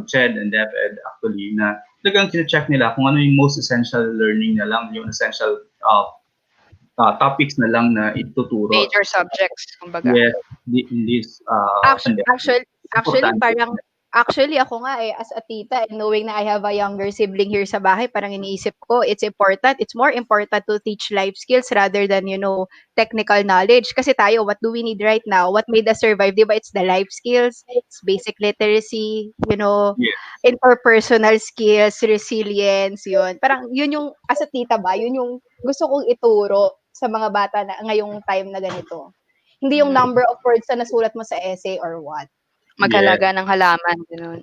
CHED and DepEd actually na talagang check nila kung ano yung most essential learning na lang, yung essential topics na lang na ituturo. Major subjects, kumbaga. Yes, in this Actually, pandemic. actually, Importante. actually ako nga as a tita and knowing na I have a younger sibling here sa bahay, parang iniisip ko, it's more important to teach life skills rather than, technical knowledge. Kasi tayo, what do we need right now? What made us survive, di ba? It's the life skills, it's basic literacy, Yes. interpersonal skills, resilience, yun. Parang yun yung, as a tita ba, yun yung gusto kong ituro sa mga bata na ngayong time na ganito. Hindi yung number of words na nasulat mo sa essay or what. Yes. Maghalaga ng halaman, ganun.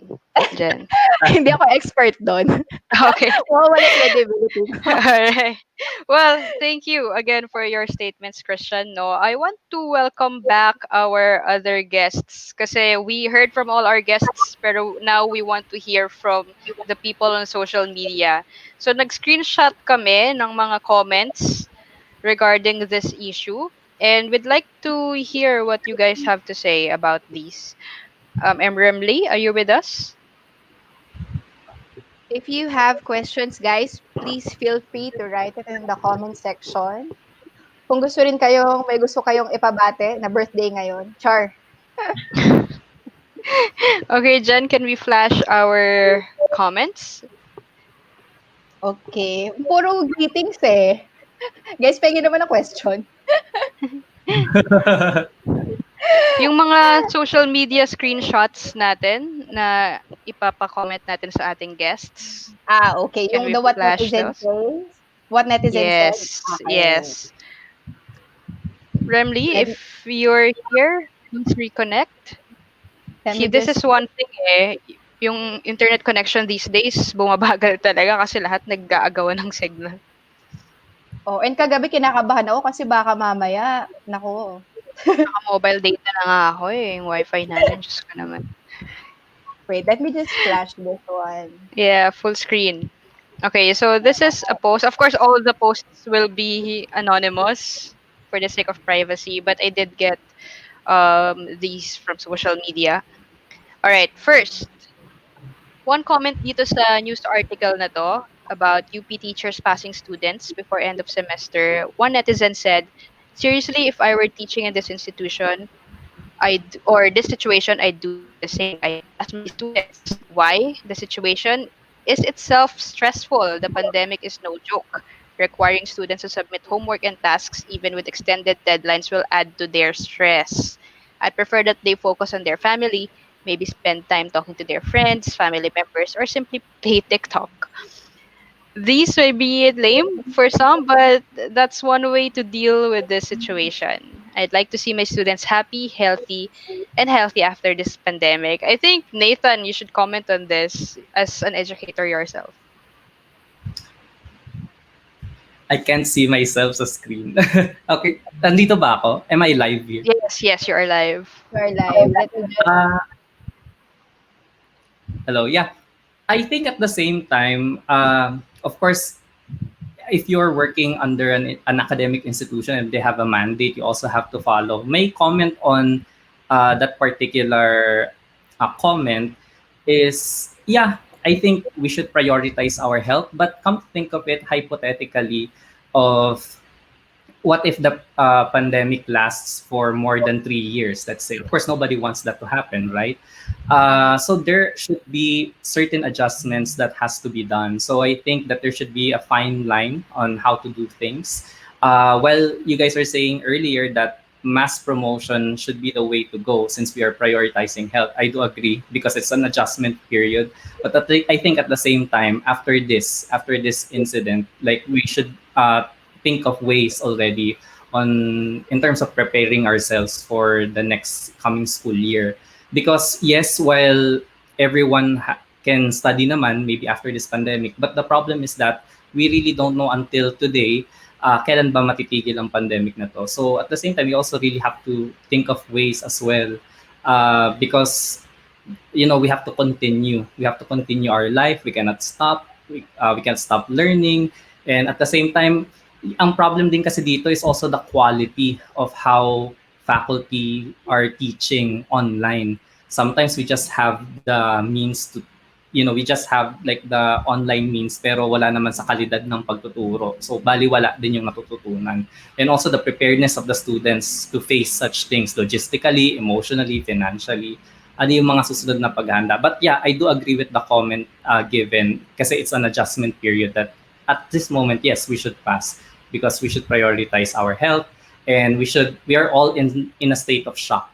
Jen. Hindi ako expert doon. Okay. Wala credibility ko. Alright. Well, thank you again for your statements, Christian. No, I want to welcome back our other guests kasi we heard from all our guests pero now we want to hear from the people on social media. So nag-screenshot kami ng mga comments regarding this issue and we'd like to hear what you guys have to say about these. Remle, are you with us? If you have questions, guys, please feel free to write it in the comment section. Kung may gusto kayong ipabate na birthday ngayon, Char. Okay, Jen, can we flash our comments? Okay. Puro greetings eh. Guys, pengen naman ang question. Yung mga social media screenshots natin na ipapa-comment natin sa ating guests. Okay. Can Yung we the what flash netizen those? says? What netizen said? Yes, Okay. yes. Remle, Let, if you're here, please reconnect. let See, me this just... is one thing yung internet connection these days, bumabagal talaga kasi lahat nag-aagawan ng signal. Oh, and kagabi kinakabahan ako kasi baka mamaya, nako. Naka-mobile data na nga ako yung wifi namin, Diyos ko naman. Wait, let me just flash this one. Yeah, full screen. Okay, so this is a post. Of course, all of the posts will be anonymous for the sake of privacy, but I did get these from social media. All right, first, one comment dito sa news article na to about UP teachers passing students before end of semester. One netizen said, "Seriously, if I were teaching in this institution, or this situation, I'd do the same. I'd pass my students. Why? The situation is itself stressful. The pandemic is no joke. Requiring students to submit homework and tasks, even with extended deadlines, will add to their stress. I'd prefer that they focus on their family, maybe spend time talking to their friends, family members, or simply play TikTok. These may be lame for some, but that's one way to deal with this situation. I'd like to see my students happy, healthy, and healthy after this pandemic." I think, Nathan, you should comment on this as an educator yourself. I can't see myself sa screen. Okay, nandito ba ako? Am I live here? Yes, yes, you are live. We're live. Let me just... Hello, yeah. I think at the same time, of course, if you're working under an academic institution and they have a mandate, you also have to follow. May comment on that particular comment. is, yeah, I think we should prioritize our health. But come to think of it hypothetically, of what if the pandemic lasts for more than 3 years, let's say? Of course, nobody wants that to happen, right? So there should be certain adjustments that has to be done. So I think that there should be a fine line on how to do things. Well, you guys are saying earlier that mass promotion should be the way to go since we are prioritizing health. I do agree because it's an adjustment period. But I think at the same time, after this incident, like we should think of ways already on in terms of preparing ourselves for the next coming school year. Because yes, while everyone can study naman maybe after this pandemic, but the problem is that we really don't know until today kailan ba matitigil ang pandemic na to. So at the same time, we also really have to think of ways as well, because we have to continue. We have to continue our life. We cannot stop. We can't stop learning. And at the same time, ang problem din kasi dito is also the quality of how faculty are teaching online. Sometimes we just have the means to, we just have like the online means pero wala naman sa kalidad ng pagtuturo. So baliwala din yung natututunan. And also the preparedness of the students to face such things logistically, emotionally, financially. Ano yung mga susunod na paghahanda. But yeah, I do agree with the comment given kasi it's an adjustment period that at this moment, yes, we should pass because we should prioritize our health and we are all in a state of shock.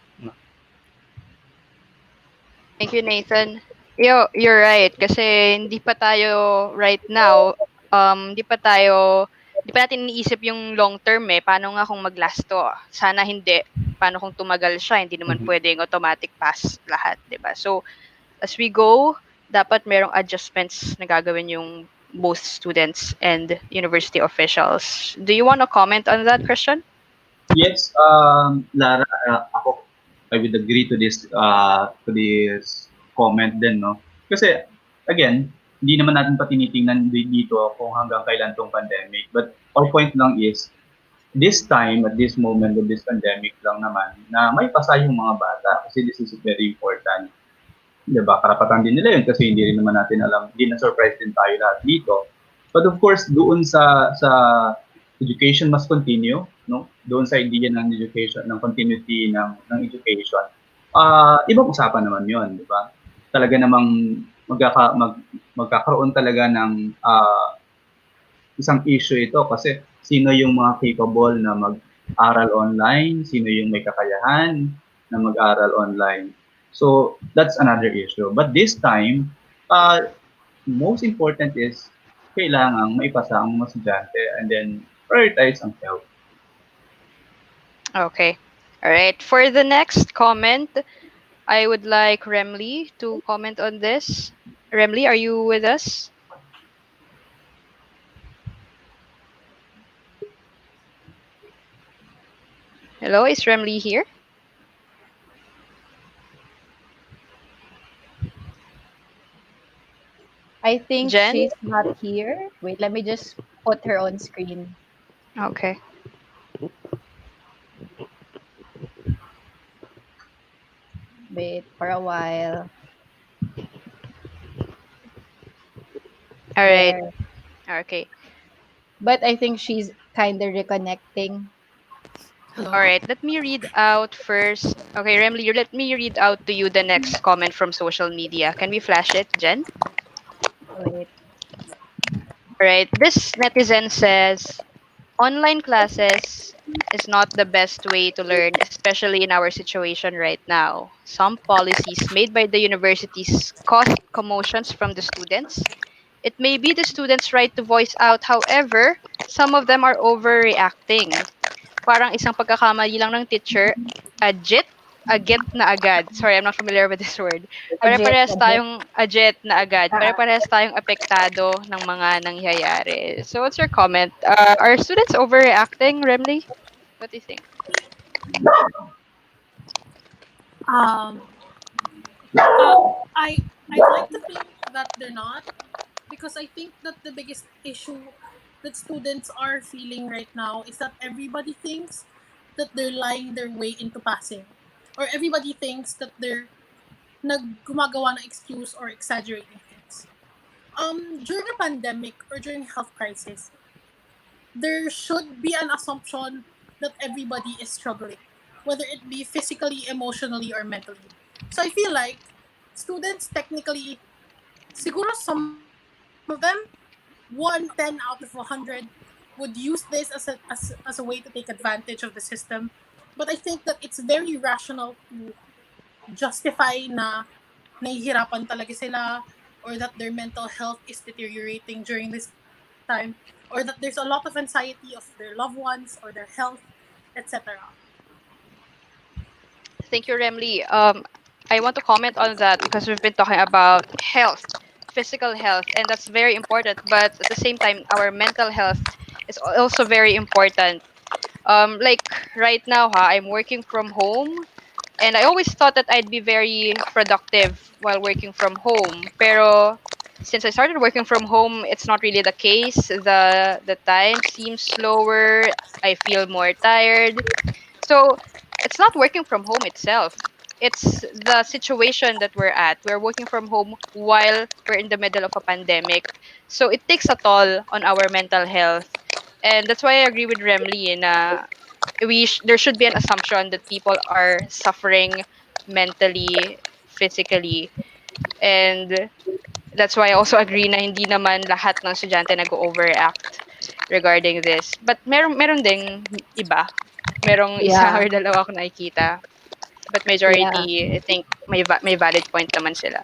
Thank you, Nathan. You're right. Kasi hindi pa tayo right now, hindi pa natin iniisip yung long term eh. Paano nga kung mag-last to? Sana hindi. Paano kung tumagal siya? Hindi naman Mhm. pwedeng automatic pass lahat, di ba? So, as we go, dapat merong adjustments na gagawin yung both students and university officials. Do you want to comment on that, Christian? Yes, Lara, ako, I would agree to this comment din, no? Kasi, again, hindi naman natin pa tinitingnan dito kung hanggang kailan tong pandemic. But our point lang is, this time, at this moment of this pandemic lang naman, na may pasa yung mga bata kasi this is very important. 'Di ba? Karapatan din nila yun kasi hindi rin naman natin alam, hindi na surprise din tayo lahat dito. But of course, doon sa education must continue, no? Doon sa idea ng education, ng continuity ng education. Ibang usapan naman 'yon, 'di ba? Talaga namang magkakaroon talaga ng isang issue ito kasi sino yung mga capable na mag-aral online, sino yung may kakayahan na mag-aral online. So that's another issue. But this time, most important is kailangang maipasa ang mga estudyante and then prioritize ang health. Okay. All right. For the next comment, I would like Remle to comment on this. Remle, are you with us? Hello, is Remle here? I think Jen? she's not here. Wait, let me just put her on screen. Okay. Wait for a while. All right. There. Okay. But I think she's kind of reconnecting. Hello. All right. Let me read out first. Okay, Remle, let me read out to you the next comment from social media. Can we flash it, Jen? Wait. All right. This netizen says, online classes is not the best way to learn, especially in our situation right now. Some policies made by the universities cause commotions from the students. It may be the students' right to voice out, however, some of them are overreacting. Parang isang pagkakamali lang ng teacher, agit, agit na agad. Sorry, I'm not familiar with this word. Legit, Pare-parehas legit. tayong agit na agad. Pare-parehas tayong apektado ng mga nangyayari. So what's your comment? Are students overreacting, Remley? What do you think? Um, I'd like to think that they're not, because I think that the biggest issue that students are feeling right now is that everybody thinks that they're lying their way into passing, or everybody thinks that they're gumagawa ng excuse or exaggerating things. During a pandemic or during health crisis, there should be an assumption that everybody is struggling, whether it be physically, emotionally, or mentally. So I feel like students technically, siguro some of them, 1 out of 10 out of 100 would use this as a way to take advantage of the system. But I think that it's very rational to justify na nahihirapan talaga sila, or that their mental health is deteriorating during this time, or that there's a lot of anxiety of their loved ones or their health, etc. Thank you, Remly. I want to comment on that because we've been talking about health, physical health, and that's very important. But at the same time, our mental health is also very important. Like right now, I'm working from home, and I always thought that I'd be very productive while working from home. Pero since I started working from home, it's not really the case. The time seems slower. I feel more tired. So it's not working from home itself. It's the situation that we're at. We're working from home while we're in the middle of a pandemic. So it takes a toll on our mental health. And that's why I agree with Remly na there should be an assumption that people are suffering mentally, physically. And that's why I also agree na hindi naman lahat ng estudyante nag-overact regarding this. But meron ding iba. Merong isa Yeah, or dalawa ako nakikita. But yeah. majority, I think may valid point naman sila.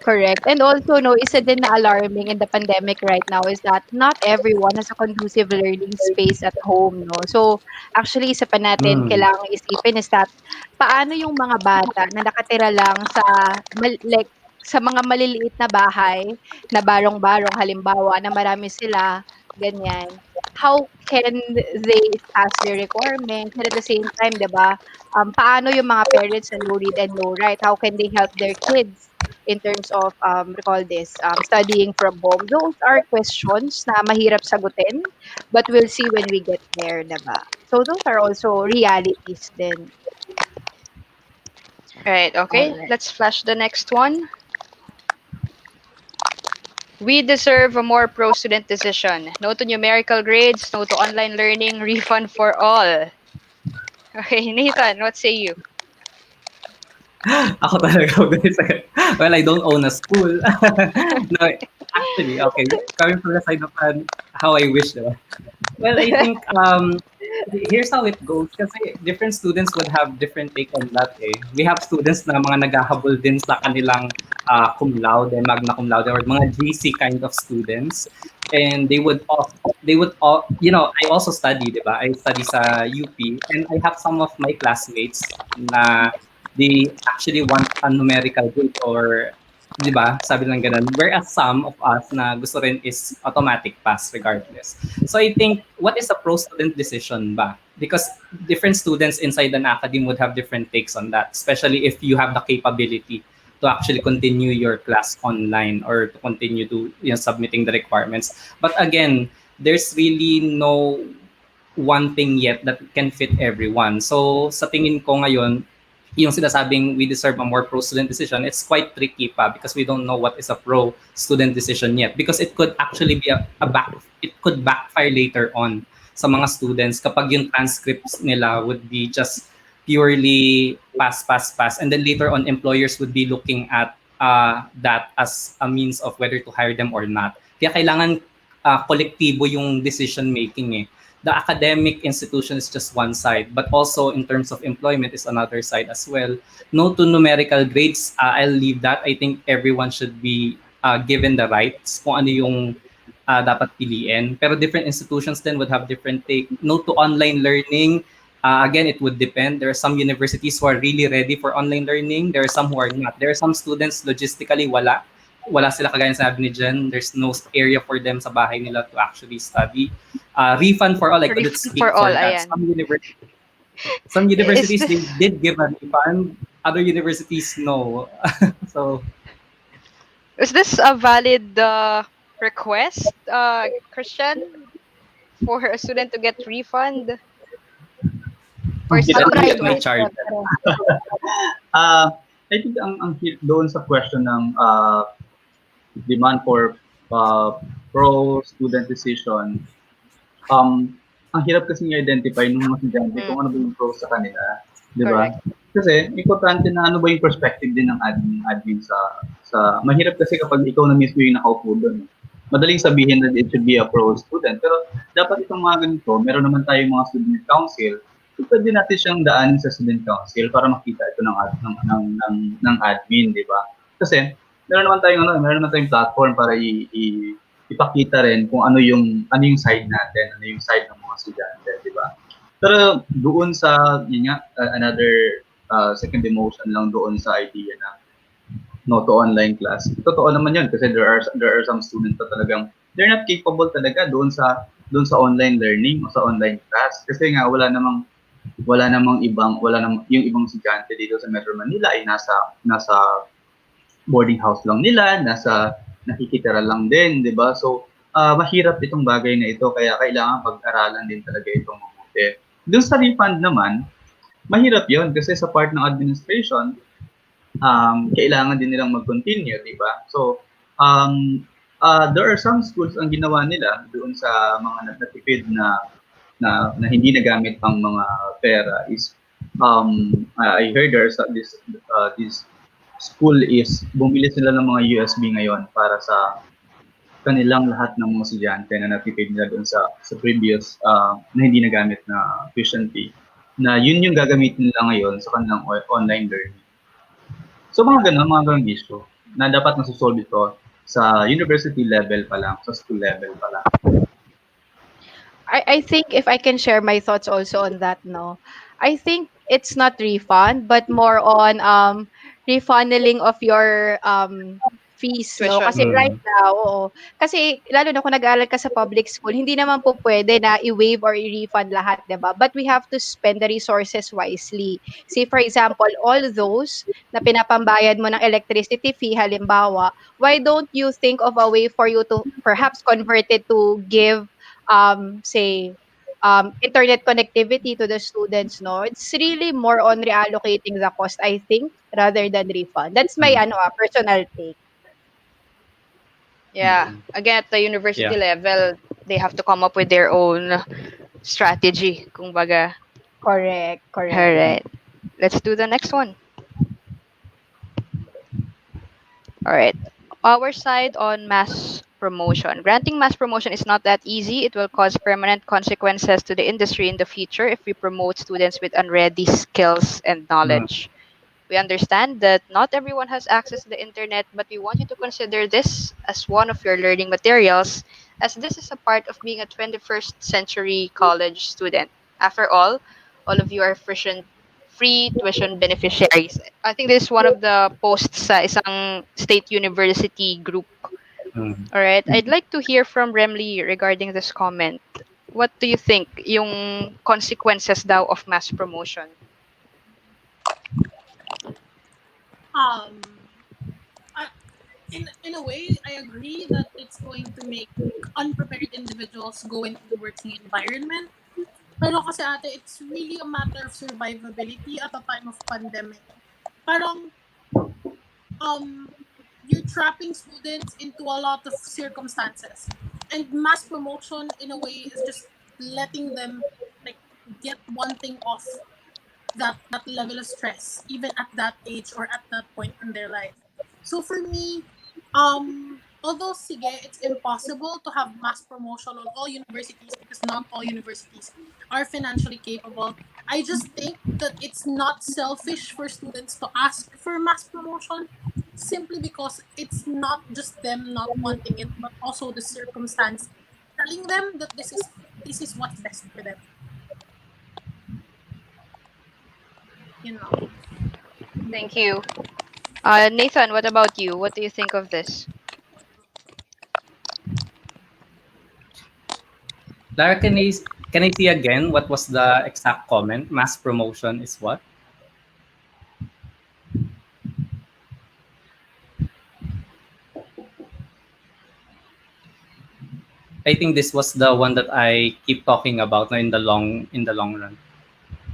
Correct. And also, no, isa din na alarming in the pandemic right now is that not everyone has a conducive learning space at home, no? So, actually, isa pa natin Mm. kailangang isipin is that paano yung mga bata na nakatira lang sa, like, sa mga maliliit na bahay na barong-barong, halimbawa, na marami sila, ganyan. How can they pass their requirements? And at the same time, di ba, paano yung mga parents na low read and low write? How can they help their kids in terms of recall this studying from home? Those are questions na mahirap sagutin, but we'll see when we get there, diba? So those are also realities then. Right, All okay. right. Let's flash the next one. We deserve a more pro-student decision. No to numerical grades, no to online learning, refund for all. Okay, Nathan, what say you? Ako talaga, guys. Well, I don't own a school. No, actually, okay. Coming from the side of how I wish, diba? Well, I think here's how it goes. Kasi different students would have different take on that eh. We have students na mga naghahabol din sa kanilang cum laude, magna cum laude, or mga GC kind of students. And they would all, I also study, di ba? I study sa UP, and I have some of my classmates na they actually want a numerical grade, or di ba? Sabi lang ganun. Whereas some of us na gusto rin is automatic pass regardless. So I think, what is a pro-student decision ba? Because different students inside an academy would have different takes on that, especially if you have the capability to actually continue your class online or to continue to submitting the requirements. But again, there's really no one thing yet that can fit everyone. So sa tingin ko ngayon, yung sinasabing we deserve a more pro-student decision, it's quite tricky pa because we don't know what is a pro-student decision yet, because it could actually be it could backfire later on sa mga students kapag yung transcripts nila would be just purely pass, pass, pass, and then later on employers would be looking at that as a means of whether to hire them or not. Kaya kailangan kolektibo yung decision making eh. The academic institution is just one side, but also in terms of employment is another side as well. No to numerical grades, I'll leave that. I think everyone should be given the rights kung ano yung dapat piliin. Pero different institutions then would have different take. No to online learning, again, it would depend. There are some universities who are really ready for online learning. There are some who are not. There are some students logistically wala sila, kagaya ng sabi ni Jen, there's no area for them sa bahay nila to actually study. Refund for all, I couldn't Refund for speak all, for that. ayan. Some Is universities, they this did give a refund. Other universities, no. So, is this a valid request, Christian, for a student to get refund for it It's will be studying at my Private, online? charge. syempre. uh, I think ang doon sa question ng demand for pro-student decision, ang hirap kasi i-identify ng mga estudyante Mm, kung ano ba yung pros sa kanila, di ba? correct. Kasi importante na ano ba yung perspective din ng admin sa mahirap kasi kapag ikaw na mismo yung nakaupo doon. Madaling sabihin na it should be a pro student, pero dapat itong mga ganito, meron naman tayong mga student council, so pwede natin siyang daanin sa student council para makita ito ng admin, di ba? Kasi meron naman tayong platform para ipakita rin kung ano yung side natin, ano yung side ng mga estudyante, di ba? Pero doon sa yun nga, another second emotion lang doon sa idea na no to online class. Totoo naman 'yun kasi there are some students na talagang they're not capable talaga doon sa online learning o sa online class kasi nga wala namang yung ibang estudyante dito sa Metro Manila ay nasa boarding house lang nila, nakikitira lang din, 'di ba? So, mahirap itong bagay na ito kaya kailangan pag-aralan din talaga itong mabuti. Doon sa refund naman, mahirap 'yon kasi sa part ng administration, kailangan din nilang mag-continue, 'di ba? So, there are some schools ang ginawa nila doon sa mga natipid na hindi nagamit ang mga pera is I heard this school is bumili sila ng mga USB ngayon para sa kanilang lahat ng mga estudyante na natipid nila doon sa previous na hindi nagamit na tuition fee na yun yung gagamitin nila ngayon sa kanilang online learning. So mga ganun issue na dapat nasusolve ito sa university level pa lang, sa school level pa lang. I think if I can share my thoughts also on that, no, I think it's not refund, but more on refunneling of your fees, no? Tuition. Kasi right Mm. now, oo. Kasi lalo na kung nag-aaral ka sa public school, hindi naman po pwede na i-waive or i-refund lahat, 'di ba? But we have to spend the resources wisely. Say for example, all those na pinapambayad mo ng electricity fee halimbawa, why don't you think of a way for you to perhaps convert it to give say internet connectivity to the students, no? It's really more on reallocating the cost, I think, rather than refund. That's my Mm. personal take. Yeah. Mm. Again, at the university Yeah. level, they have to come up with their own strategy. Kumbaga. Correct, correct. Alright. Let's do the next one. Alright. Our side on mass promotion. Granting mass promotion is not that easy. It will cause permanent consequences to the industry in the future if we promote students with unready skills and Mm. knowledge. We understand that not everyone has access to the internet, but we want you to consider this as one of your learning materials, as this is a part of being a 21st century college student. After all of you are free tuition beneficiaries. I think this is one of the posts sa isang state university group. Mm. All right, I'd like to hear from Remle regarding this comment. What do you think yung consequences daw of mass promotion? Um, I, in a way, I agree that it's going to make unprepared individuals go into the working environment. Pero kasi ate, it's really a matter of survivability at a time of pandemic. Parang, um, you're trapping students into a lot of circumstances. And mass promotion, in a way, is just letting them, like, get one thing off that level of stress, even at that age or at that point in their life. So for me, although sige, it's impossible to have mass promotion on all universities because not all universities are financially capable. I just think that it's not selfish for students to ask for mass promotion simply because it's not just them not wanting it, but also the circumstance telling them that this is what's best for them. You know. Thank you. Nathan, what about you? What do you think of this? Lara, can I see again what was the exact comment? Mass promotion is what? I think this was the one that I keep talking about in the long run.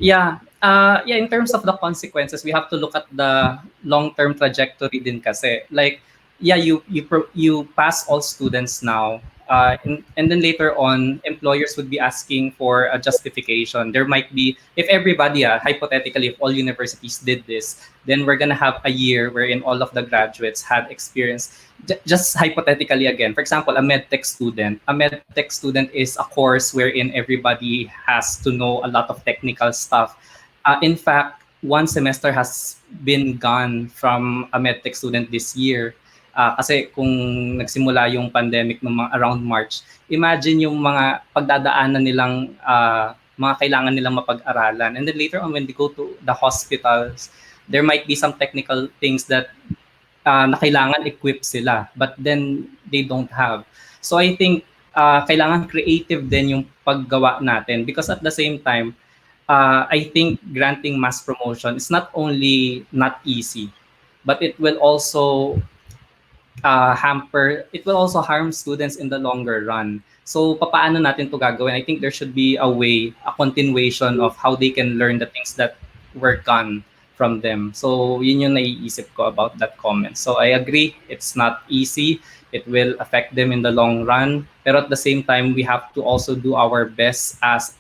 Yeah, Yeah, in terms of the consequences, we have to look at the long-term trajectory din kasi. Like, yeah, you pass all students now, and then later on, employers would be asking for a justification. There might be, if everybody, hypothetically, if all universities did this, then we're gonna have a year wherein all of the graduates had experience. Just hypothetically again, for example, a medtech student is a course wherein everybody has to know a lot of technical stuff. In fact, one semester has been gone from a medtech student this year. Kasi kung nagsimula yung pandemic ng mga around March, imagine yung mga pagdadaanan nilang mga kailangan nilang mapag-aralan. And then later on when they go to the hospitals, there might be some technical things that na kailangan equip sila but then they don't have. So I think kailangan creative din yung paggawa natin because at the same time I think granting mass promotion is not only not easy, but it will also harm students in the longer run. So papaano natin to gagawin? I think there should be a way, a continuation of how they can learn the things that were gone from them. So yun yung naiisip ko about that comment. So I agree, it's not easy. It will affect them in the long run. Pero at the same time, we have to also do our best as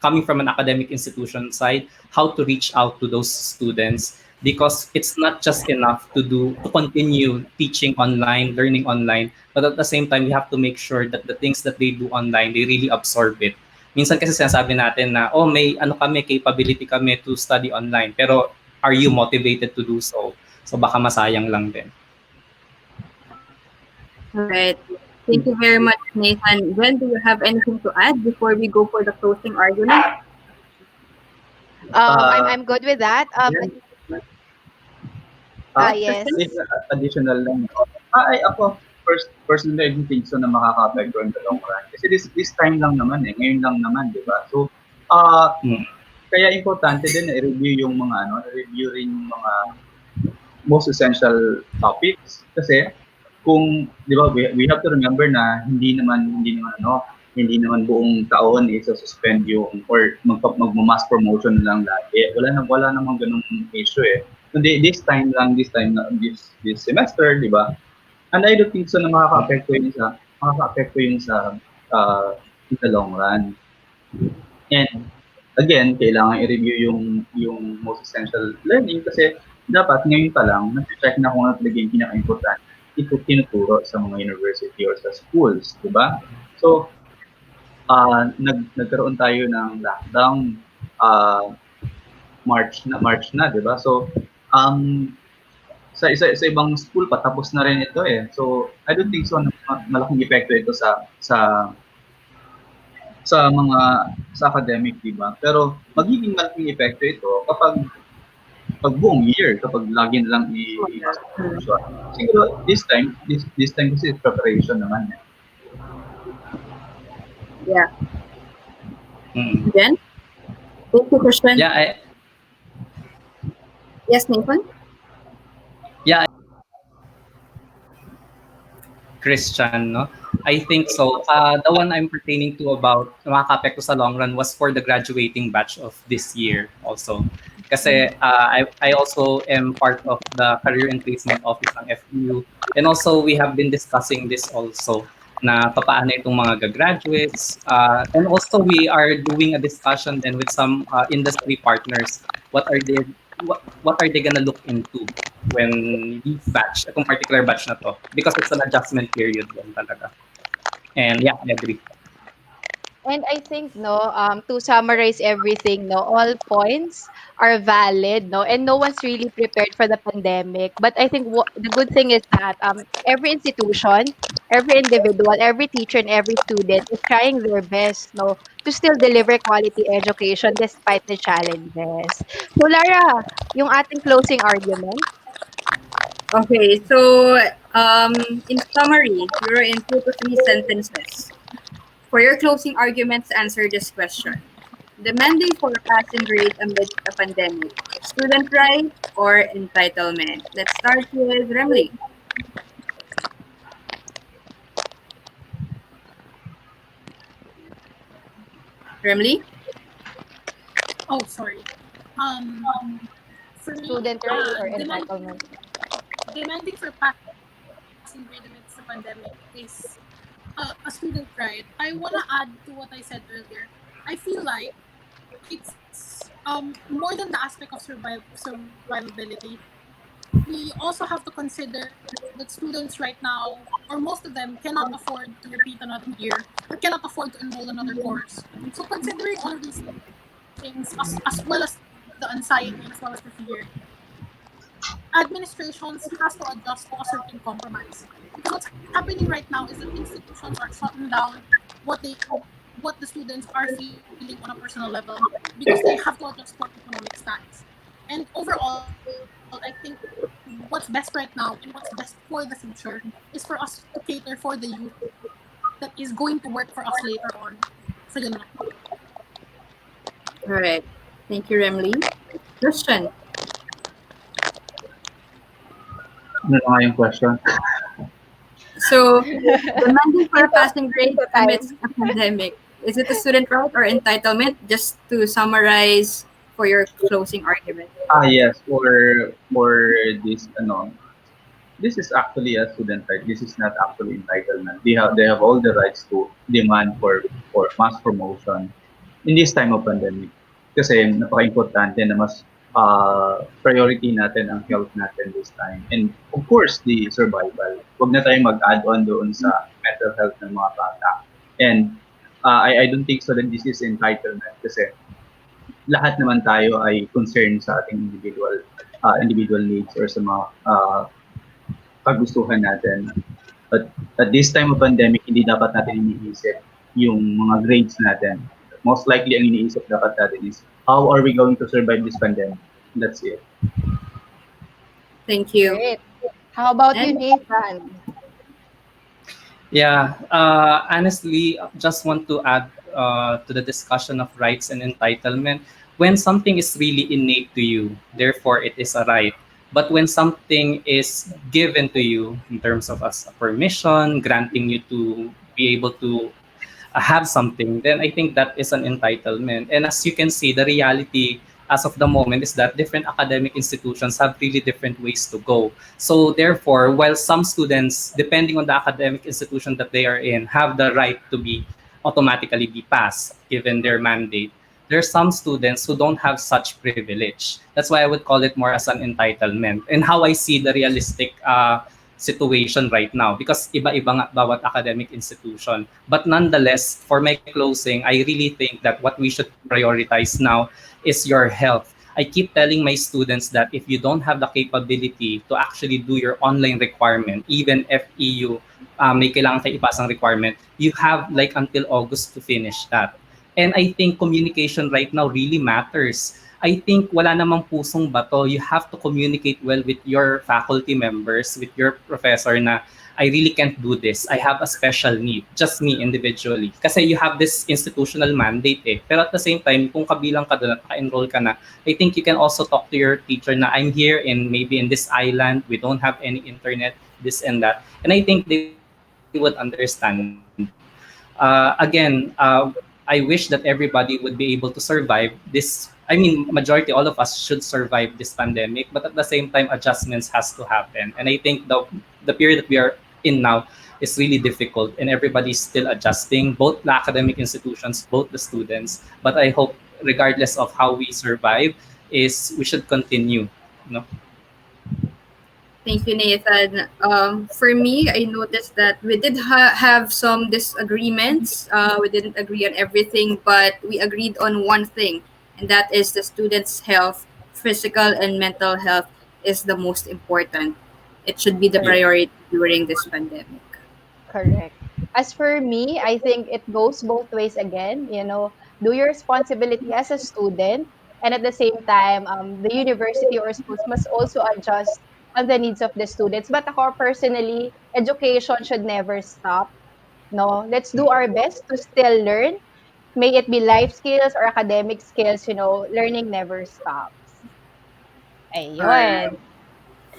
coming from an academic institution side, how to reach out to those students because it's not just enough to continue teaching online, learning online, but at the same time, we have to make sure that the things that they do online, they really absorb it. Minsan kasi sinasabi natin na, oh, may ano kami, capability kami to study online, pero are you motivated to do so? So baka masayang lang din. All right. Thank you very much, Nathan. Gwen, do you have anything to add before we go for the closing argument? I'm good with that. Yes. If additional lang. Ako, personally, I don't think so na makaka-apekto in the long run. Kasi this time lang naman ngayon lang naman, di ba? So, kaya importante din na i-review yung mga i-review rin yung mga most essential topics kasi kung, di ba, we have to remember na hindi naman buong taon isa-suspend yung or magma-mass promotion lang lagi. Wala namang ganung issue eh. Kundi this semester, di ba? And I don't think so na makaka-apekto yun sa in the long run. And again, kailangan i-review yung most essential learning kasi dapat ngayon pa lang na-check na kung ano talaga yung pinaka-importante tinuturo sa mga university or sa schools, di ba? So, nagkaroon tayo ng lockdown March na, di ba? So, sa ibang school patapos na rin ito eh. So, I don't think so na malaking epekto ito sa academic, di ba? Pero magiging malaking epekto ito kapag buong year, kapag lagi na lang i-mass promotion. Siguro this time kasi preparation naman eh. Yeah. Jen? Thank you, Christian. Yeah, Yes, Nathan? Yeah, Christian, no? I think so. The one I'm pertaining to about makaka-apekto sa long run was for the graduating batch of this year also. Kasi I also am part of the Career and Placement Office ng FEU. And also, we have been discussing this also na papaano itong mga graduates. And also, we are doing a discussion then with some industry partners. What are they gonna look into when this batch, itong particular batch na to? Because it's an adjustment period din talaga. And yeah, I agree. And I think to summarize everything, all points are valid, and no one's really prepared for the pandemic. But I think the good thing is that every institution, every individual, every teacher, and every student is trying their best, to still deliver quality education despite the challenges. So Lara, yung ating closing argument. Okay, so in summary, you're in 2 to 3 sentences. For your closing arguments, answer this question. Demanding for a passing grade amidst a pandemic, student right or entitlement? Let's start with Remle. Remle? Oh, sorry. For me, Student rights or demand, entitlement? demanding for passing grade amidst the pandemic is a student right. I want to add to what I said earlier. I feel like it's more than the aspect of survivability. We also have to consider that students right now, or most of them, cannot afford to repeat another year or cannot afford to enroll another course. So considering all of these things, as well as the anxiety and as well as the fear, administrations has to adjust to a certain compromise. Because what's happening right now is that institutions are shutting down what they what the students are feeling on a personal level because they have to adjust for economic stats. And overall, I think what's best right now and what's best for the future is for us to cater for the youth that is going to work for us later on. So yun lang. All right. Thank you, Remle. Christian. Ano na nga yung question? So, demanding for a Into passing grade into amidst time. a pandemic. Is it a student right or entitlement? Just to summarize for your closing argument. Yes, for this this is actually a student right. This is not actually entitlement. They have all the rights to demand for mass promotion in this time of pandemic. Kasi napaka-importante na mas priority natin ang health natin this time. And of course, the survival. Huwag na tayong mag-add on doon sa mental health ng mga bata. And I don't think so that this is entitlement kasi lahat naman tayo ay concerned sa ating individual needs or sa mga kagustuhan natin. But at this time of pandemic, hindi dapat natin iniisip yung mga grades natin. Most likely, ang iniisip dapat natin is, how are we going to survive this pandemic? That's it. Thank you. Great. How about you, And Nathan? Yeah, honestly, just want to add to the discussion of rights and entitlement. When something is really innate to you, therefore it is a right. But when something is given to you in terms of as a permission, granting you to be able to have something, then I think that is an entitlement. And as you can see, the reality as of the moment is that different academic institutions have really different ways to go. So therefore, while some students, depending on the academic institution that they are in, have the right to be automatically be passed given their mandate, there are some students who don't have such privilege. That's why I would call it more as an entitlement. And how I see the realistic situation right now because iba-iba nga bawat academic institution. But nonetheless, for my closing, I really think that what we should prioritize now is your health. I keep telling my students that if you don't have the capability to actually do your online requirement, even if EU may kailangan kayo ipasang requirement, you have like until August to finish that. And I think communication right now really matters. I think wala namang pusong bato. You have to communicate well with your faculty members, with your professor na I really can't do this. I have a special need, just me individually. Kasi you have this institutional mandate eh. Pero at the same time, kung kabilang ka doon at naka-enroll ka na, I think you can also talk to your teacher na I'm here in maybe in this island, we don't have any internet, this and that. And I think they would understand. Again, I wish that everybody would be able to survive this. I mean, majority, all of us should survive this pandemic, but at the same time, adjustments has to happen. And I think the period that we are in now is really difficult, and everybody's still adjusting, both the academic institutions, both the students. But I hope, regardless of how we survive, is we should continue. You know? thank you, Nathan. For me, I noticed that we did have some disagreements. We didn't agree on everything, but we agreed on one thing, and that is the students' health, physical and mental health, is the most important. It should be the Yeah. priority during this pandemic. Correct. As for me, I think it goes both ways again. Do your responsibility as a student, and at the same time, the university or schools must also adjust on the needs of the students. But ako personally, education should never stop. No, let's do our best to still learn. May it be life skills or academic skills. Learning never stops. All right. Ayun.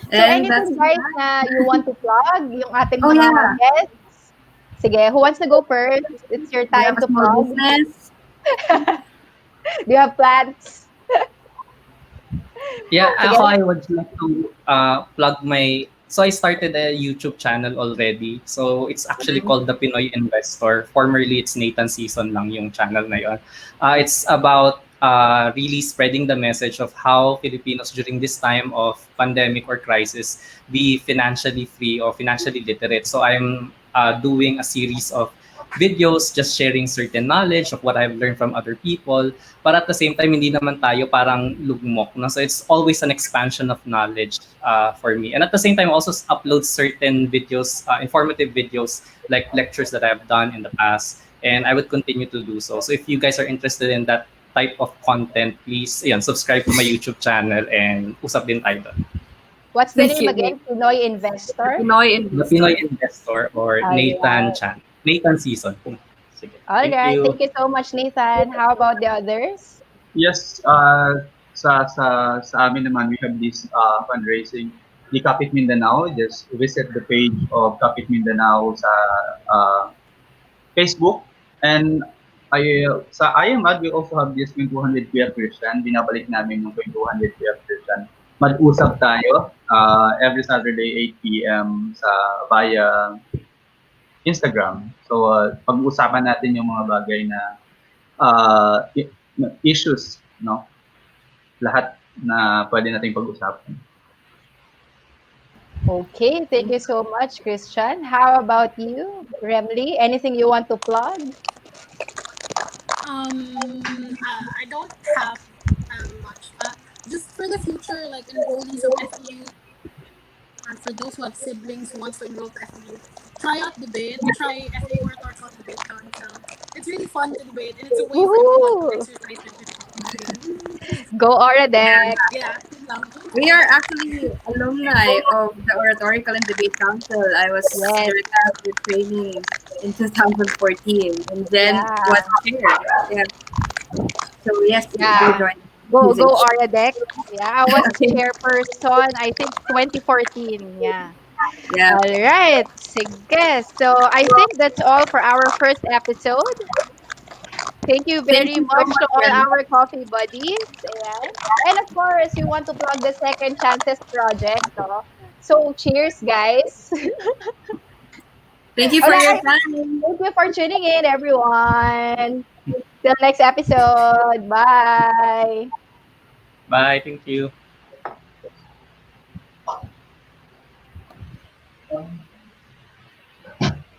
So And that's anything guys na you want to plug, yung ating oh mga yeah, guests? Sige, who wants to go first? It's your we have time a to small plug. business. Do you have plans? Yeah, Sige. ako I would like to plug my. So I started a YouTube channel already. So it's actually called The Pinoy Investor. Formerly, it's Nathan Sison lang yung channel na yon. It's about really spreading the message of how Filipinos during this time of pandemic or crisis be financially free or financially literate. So I'm doing a series of videos just sharing certain knowledge of what I've learned from other people. But at the same time, hindi naman tayo parang lugmok. No? So it's always an expansion of knowledge for me. And at the same time, I also upload certain videos, informative videos, like lectures that I've done in the past. And I would continue to do so. So if you guys are interested in that type of content, please subscribe to my YouTube channel and usap din tayo doon. What's the Thank name you, again? Nate. Pinoy The Investor? Pinoy The Pinoy Investor. Investor or All Nathan right. Chan. Nathan Season. Sige. All Thank right. you. Thank you so much, Nathan. How about the others? Yes, sa amin naman, we have this fundraising, the Kapit Mindanao. Just visit the page of Kapit Mindanao sa uh, Facebook. And sa IMAD, we also have this kwentuhan with Kuya Christian. Binabalik namin yung kwentuhan with Kuya Christian. Mag-usap tayo every Saturday 8 p.m. sa via Instagram. So, pag-uusapan natin yung mga bagay na issues, no? Lahat na pwede nating pag-usapan. Okay. Thank you so much, Christian. How about you, Remle? Anything you want to plug? I don't have much. Just for the future, like enrollees of FEU, or for those who have siblings who wants to enroll to FEU, try out debate. Try FEU Oratorical Debate Council. It's really fun to debate, and it's a way for everyone to Woohoo! exercise their critical thinking. Go Oradec. Yeah, yun lang. We are actually alumni of the Oratorical and Debate Council. I was Yes. during the training in 2014, and then was Yeah. chair. Yeah. So yes, do Yeah. join Go usage. Oradec. Yeah. I was Okay. chairperson, I think 2014. Yeah. Yeah. All right. Sige. So I think that's all for our first episode. Thank you Thank very you so much to much, all Ren. our coffee buddies. And of course, we want to plug the Second Chances Project. No? So cheers, guys. Thank you All for your right. time. Thank you for tuning in, everyone. Till next episode. Bye. Bye. Thank you.